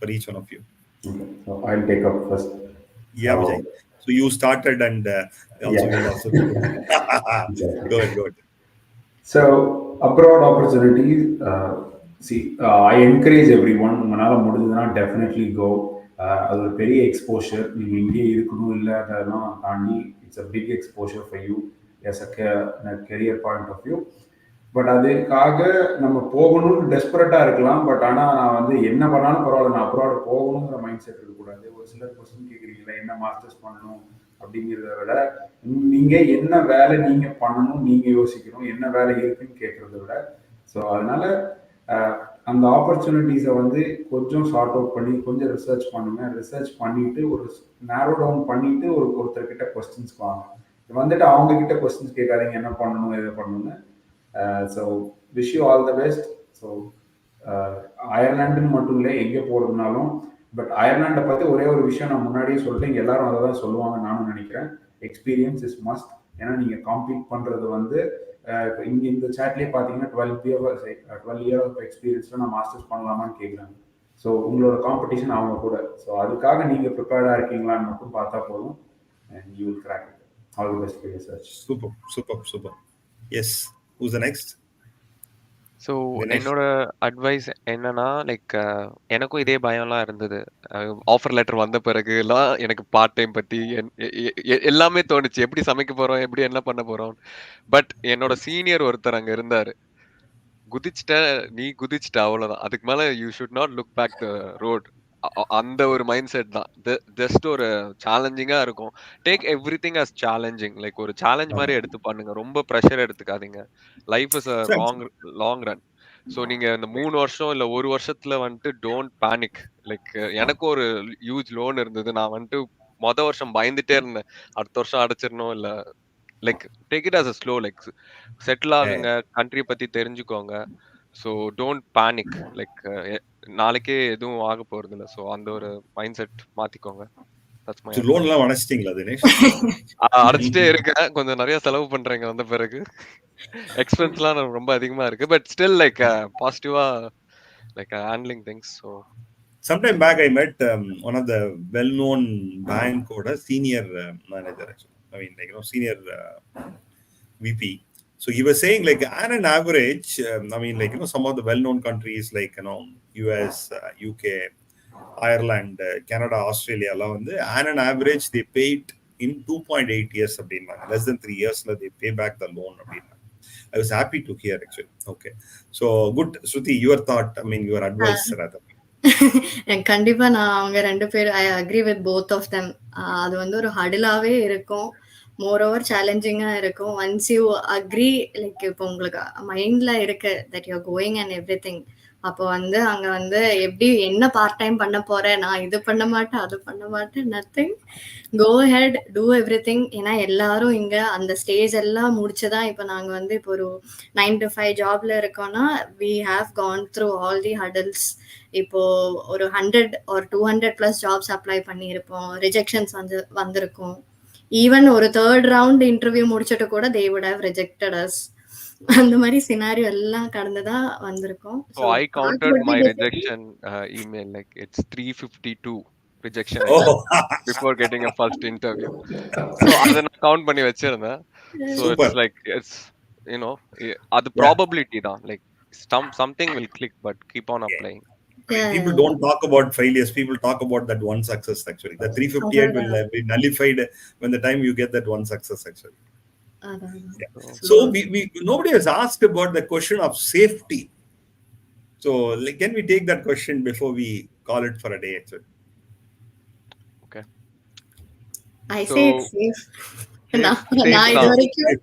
for each one of you. Okay, so I'll take up first. Yeah, Vijay. So you started and also Yeah. will also Exactly. go ahead. So abroad opportunities, I encourage everyone, உங்களால் முடிஞ்சதுன்னா definitely go. அது ஒரு பெரிய exposure. நீங்கள் இங்கே இருக்கணும் இல்லை அதெல்லாம் தாண்டி it's a big exposure for you as a career point of view. But அதுக்காக நம்ம போகணும்னு டெஸ்பரேட்டாக இருக்கலாம். பட் ஆனால் நான் வந்து என்ன பண்ணாலும் பரவாயில்ல, நான் அப்ராட் போகணுங்கிற மைண்ட் செட் இருக்கக்கூடாது. ஒரு சிலர் கொஸ்டின் கேட்குறீங்களா என்ன மாஸ்டர்ஸ் பண்ணணும் அப்படிங்கிறத விட, நீங்கள் என்ன வேலை நீங்கள் பண்ணணும் நீங்கள் யோசிக்கணும், என்ன வேலை இருக்குன்னு கேட்குறத விட. ஸோ அதனால அந்த ஆப்பர்ச்சுனிட்டிஸை வந்து கொஞ்சம் சார்ட் அவுட் பண்ணி கொஞ்சம் ரிசர்ச் பண்ணுங்க. ரிசர்ச் பண்ணிட்டு ஒரு நேரோ டவுன் பண்ணிட்டு ஒருத்தர்கிட்ட கொஸ்டின்ஸ் வாங்க. வந்துட்டு அவங்க கிட்ட கொஸ்டின்ஸ் கேட்காதீங்க என்ன பண்ணணும் எதை பண்ணணும்னு. So wish you all the best. So அயர்லாண்டுன்னு மட்டும் இல்லை, எங்கே போகிறதுனாலும். பட் அயர்லாண்டை பற்றி ஒரே ஒரு விஷயம் நான் முன்னாடியே சொல்லிட்டேன், இங்கே எல்லாரும் அதை தான் சொல்லுவாங்க நானும் நினைக்கிறேன். Experience is must. ஏன்னா நீங்கள் காம்பீட் பண்ணுறது வந்து இங்கே இந்த சேட்லேயே பார்த்தீங்கன்னா 12 இயர் ஆஃப் எக்ஸ்பீரியன்ஸில் நான் மாஸ்டர்ஸ் பண்ணலாமான்னு கேட்குறாங்க. ஸோ உங்களோட காம்படிஷன் அவங்க கூட. ஸோ அதுக்காக நீங்கள் ப்ரிப்பேர்டாக இருக்கீங்களான்னு மட்டும் பார்த்தா போதும். And you will crack it. All the best for your search. Super. Yes. Who's the next? So என்னோட அட்வைஸ் என்னன்னா, லைக் எனக்கும் இதே பயம்லாம் இருந்தது. ஆஃபர் லெட்டர் வந்த பிறகுலாம் எனக்கு பார்ட் டைம் பற்றி எல்லாமே தோணுச்சு. எப்படி சமைக்க போகிறோம், எப்படி என்ன பண்ண போகிறோம். பட் என்னோட சீனியர் ஒருத்தர் அங்கே இருந்தார். நீ குதிச்சிட்ட அவ்வளோதான். அதுக்கு மேலே you should not look back the road. அந்த ஒரு மைண்ட் செட் தான். ஜஸ்ட் ஒரு சேலஞ்சிங்காக இருக்கும். Take everything as challenging. Like ஒரு சேலஞ்ச் மாதிரி எடுத்து பண்ணுங்க. ரொம்ப ப்ரெஷர் எடுத்துக்காதீங்க. Life is a long run. So நீங்கள் இந்த 3 வருஷம் இல்லை 1 வருஷத்துல வந்துட்டு டோன்ட் பேனிக். லைக் எனக்கும் ஒரு ஹியூஜ் லோன் இருந்தது. நான் வந்துட்டு வருஷம் பயந்துட்டே இருந்தேன், அடுத்த வருஷம் அடைச்சிடணும் இல்லை. Like take it as a slow. Like settle ஆகுங்க, கண்ட்ரி பற்றி தெரிஞ்சுக்கோங்க. So don't panic. லைக் நாளைக்கே எதுவும் ஆக போறது இல்லை. ஸோ அந்த ஒரு மைண்ட் செட் மாத்திக்கோங்க. லோன்லாம் அடைச்சிட்டீங்களா தினேஷ்? அடைச்சிட்டே இருக்கேன். கொஞ்சம் நிறைய செலவு பண்றேங்க வந்த பிறகு. எக்ஸ்பென்ஸ்லாம் ரொம்ப அதிகமா இருக்கு. பட் ஸ்டில் லைக் பாசிட்டிவா like handling things. So sometime back I met one of the well-known bank or a senior manager actually. I mean, like, senior VP. So he was saying, like, on an average, I mean, like, some of the well-known countries like, US, UK, Ireland, Canada, Australia, on an average they paid in 2.8 years, less than 3 years they pay back the loan. I was happy to hear actually. Okay, so good. Shruti, your thought, I mean, your advice rather. கண்டிப்பா நான் அவங்க 2 பேர் I agree with both of them. அது வந்து ஒரு ஹடிலாவே இருக்கும், more over சேலஞ்சிங்கா இருக்கும். Once you agree, like இப்போ உங்களுக்கு மைண்ட்ல இருக்கு that you are going and every thing, அப்போ வந்து அங்க வந்து எப்படி என்ன பார்ட் டைம் பண்ண போறேன், நான் இது பண்ண மாட்டேன், அது பண்ண மாட்டேன், நத்திங். கோ ஹெட், டூ எவ்ரிதிங். ஏன்னா எல்லாரும் இங்க அந்த ஸ்டேஜ் எல்லாம் முடிச்சு தான் இப்போ நாங்க வந்து இப்போ ஒரு 9 to 5 ஜாப்ல இருக்கோம்னா, we have gone through all the hurdles. இப்போ ஒரு 100 or 200 பிளஸ் ஜாப்ஸ் அப்ளை பண்ணியிருப்போம். ரிஜெக்ஷன்ஸ் வந்திருக்கும். ஈவன் ஒரு தேர்ட் ரவுண்ட் இன்டர்வியூ முடிச்சுட்டு கூட they would have rejected us. அந்த மாதிரி சினாரியோ எல்லாம் கடந்து தான் வந்திருக்கோம். So so I that counted would be my basically rejection email, like it's 352 rejection I got Oh, before getting a first interview. So அதை நான் கவுண்ட் பண்ணி வச்சிருந்தேன். So it's super. like it's அது Yeah. probability தான், like something will click, but keep on Yeah. applying. I mean, yeah, people yeah. don't talk about failures. People talk about that one success, actually. The 358 will அதான், be nullified when the time you get that one success, actually. அதான். Yeah. So So So nobody has asked about the question of safety. So like, can we take that question before we call it for a day, actually? okay, I say it's so safe. safe நான் safe நான் இது தான். வரைக்கும்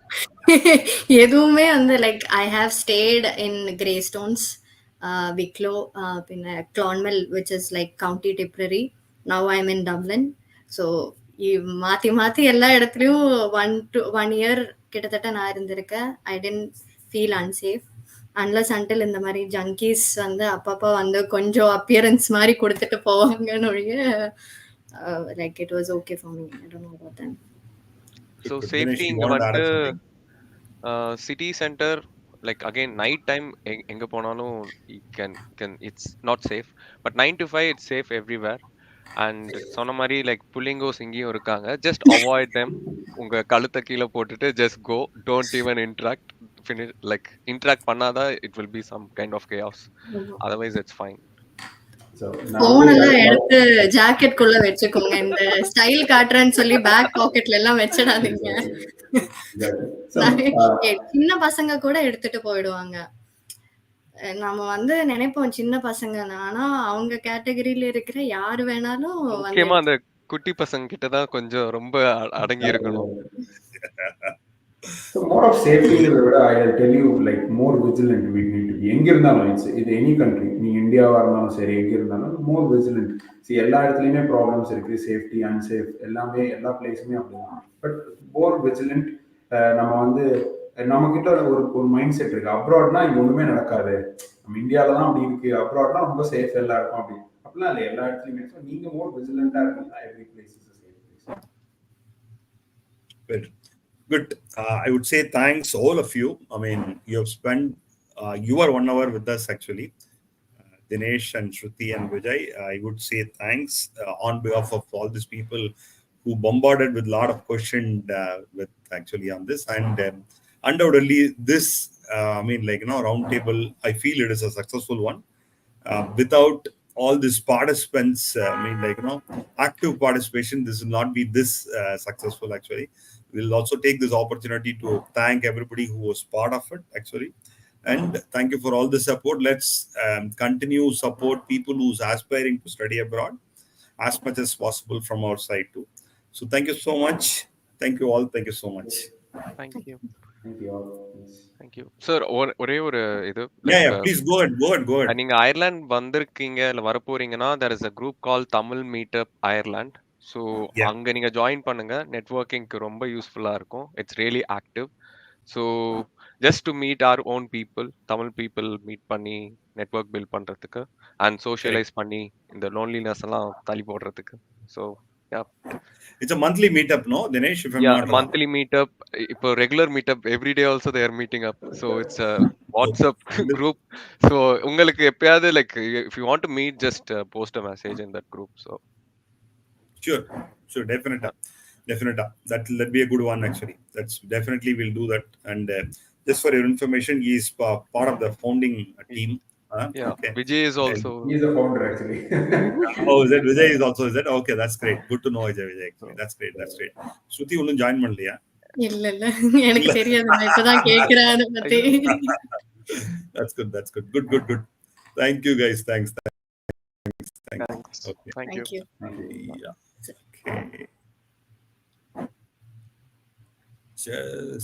எதுவுமே வந்து like I have stayed in Greystones, Wicklow, பின்ன Clonmel which is like county Tipperary. Now I am in Dublin. So மாற்றி மாற்றி எல்லா இடத்துலையும் 1 to 1 year கிட்டத்தட்ட நான் இருந்திருக்கேன். I didn't feel unsafe unless until இந்த மாதிரி ஜங்கீஸ் வந்து அப்பப்போ வந்து கொஞ்சம் அப்பியரன்ஸ் மாதிரி கொடுத்துட்டு போவாங்கன்னு ஒழிய like it was okay for me. I don't no about that. So Good. Dinesh, safety you இங்க wanted to வந்துட்டு add something? City centre, like again night time எங்க போனாலும் it's not safe, but 9 to 5 it's safe everywhere. And சொன்ன மாதிரி like புள்ளிங்கோஸ் இங்கேயும் இருக்காங்க, just avoid them. உங்க கழுத்தை கீழே போட்டுட்டு just go, don't even interact. Like interact பண்ணாதான் it will be some kind of chaos, otherwise it's fine. So phone nowadays, எல்லாம் I love. எடுத்து ஜாக்கெட் குள்ள வச்சுக்கோங்க. இந்த ஸ்டைல் காட்டுறேன்னு சொல்லி பேக் பாக்கெட்ல எல்லாம் வச்சிடாதீங்க. Exactly. Exactly. So, நிறைய சின்ன பசங்க கூட எடுத்துட்டு போயிடுவாங்க. நம்ம வந்து நினைப்போம் சின்ன பசங்கன்னு, ஆனா அவங்க கேட்டகரியில இருக்கிற யாரு வேணாலும் வந்து முக்கியமா அந்த குட்டி பசங்க கிட்ட தான் கொஞ்சம் ரொம்ப அடங்கி இருக்கணும். so more of safety-ங்கிறத விட I'll tell you like more vigilant we need to be. எங்க இருந்தாலும் இது எனி கண்ட்ரி, நீங்க இந்தியாவா இருந்தாலும் சரி, எங்க இருந்தாலும் மோர் விஜிலண்ட். எல்லா இடத்துலையுமே ப்ராப்ளம்ஸ் இருக்கு, சேஃப்டி அன்சேஃப் எல்லாமே எல்லா பிளேஸுமே அப்படிதான். But more vigilant. நம்ம வந்து நம்ம கிட்ட ஒரு ஒரு மைண்ட் செட் இருக்கு, அப்ராட்னா இங்க ஒண்ணுமே நடக்காது, நம்ம இந்தியாவில தான் அப்படி இருக்கு, அப்ராட்னா ரொம்ப சேஃப் எல்லாம் இருக்கும் அப்படி அப்படிலாம் இல்லை. எல்லா இடத்துலையுமே So, நீங்க மோர் விஜிலண்டா இருக்கீங்கன்னா every place is a safe place. Well, good. I would say thanks all of you. I mean, you have spent your 1 hour with us, actually. Dinesh and Shruti and Vijay, I would say thanks on behalf of all these people who bombarded with a lot of questions with actually on this. And undoubtedly, this, I mean, like, roundtable, I feel it is a successful one. Without all these participants, I mean, like, active participation, this will not be this successful, actually. We'll also take this opportunity to thank everybody who was part of it, actually. And thank you for all the support. Let's continue support people who's aspiring to study abroad as much as possible from our side too. So thank you so much. Thank you all. Thank you so much. Thank you. Thank you all. Yes. Thank you sir. ஒரே ஒரு இது, Yeah, like yeah. Please go ahead. Go ahead. Go ahead. நீங்க Ireland வந்திருக்கீங்க இல்ல வரப்போறீங்கன்னா, there is a group called Tamil meetup Ireland. So Yeah. அங்க நீங்க join பண்ணுங்க, நெட்வொர்க்கிங்க்கு ரொம்ப யூஸ்ஃபுல்லா இருக்கும். It's really active. So just to meet our own people, Tamil people meet பண்ணி நெட்வொர்க் பில்ட் பண்றதுக்கு அண்ட் Correct. சோஷியலைஸ் பண்ணி இந்த லோன்லினஸ் எல்லாம் தள்ளி போடுறதுக்கு. So It's a monthly meetup, no, Dinesh, if I'm yeah, not wrong. monthly meetup. இப்போ regular meetup every day also they are meeting up. So it's a WhatsApp group. So உங்களுக்கு எப்பயாவது like if you want to meet, just post a message in that group. So Sure, sure, definitely, definitely. That'll be a good one, actually. That's definitely we'll do that. And just for your information, he is part of the founding team. yeah, Okay. Vijay is And also He is a founder actually. oh, is that Vijay is also, is that okay? That's great. Good to know Vijay. Actually, so, that's great. That's great. Shruti ஒன்னும் join பண்ணலையா? இல்ல இல்ல எனக்கு தெரியாது, நான் இப்பதான் கேக்குறேன் அதை பத்தி. ஐயோ. That's good. That's good. Good, good, good. Thank you, guys. Thanks. Thanks. Thanks. Okay. Thank you. Thank you. Thank you. Yeah. Okay. Just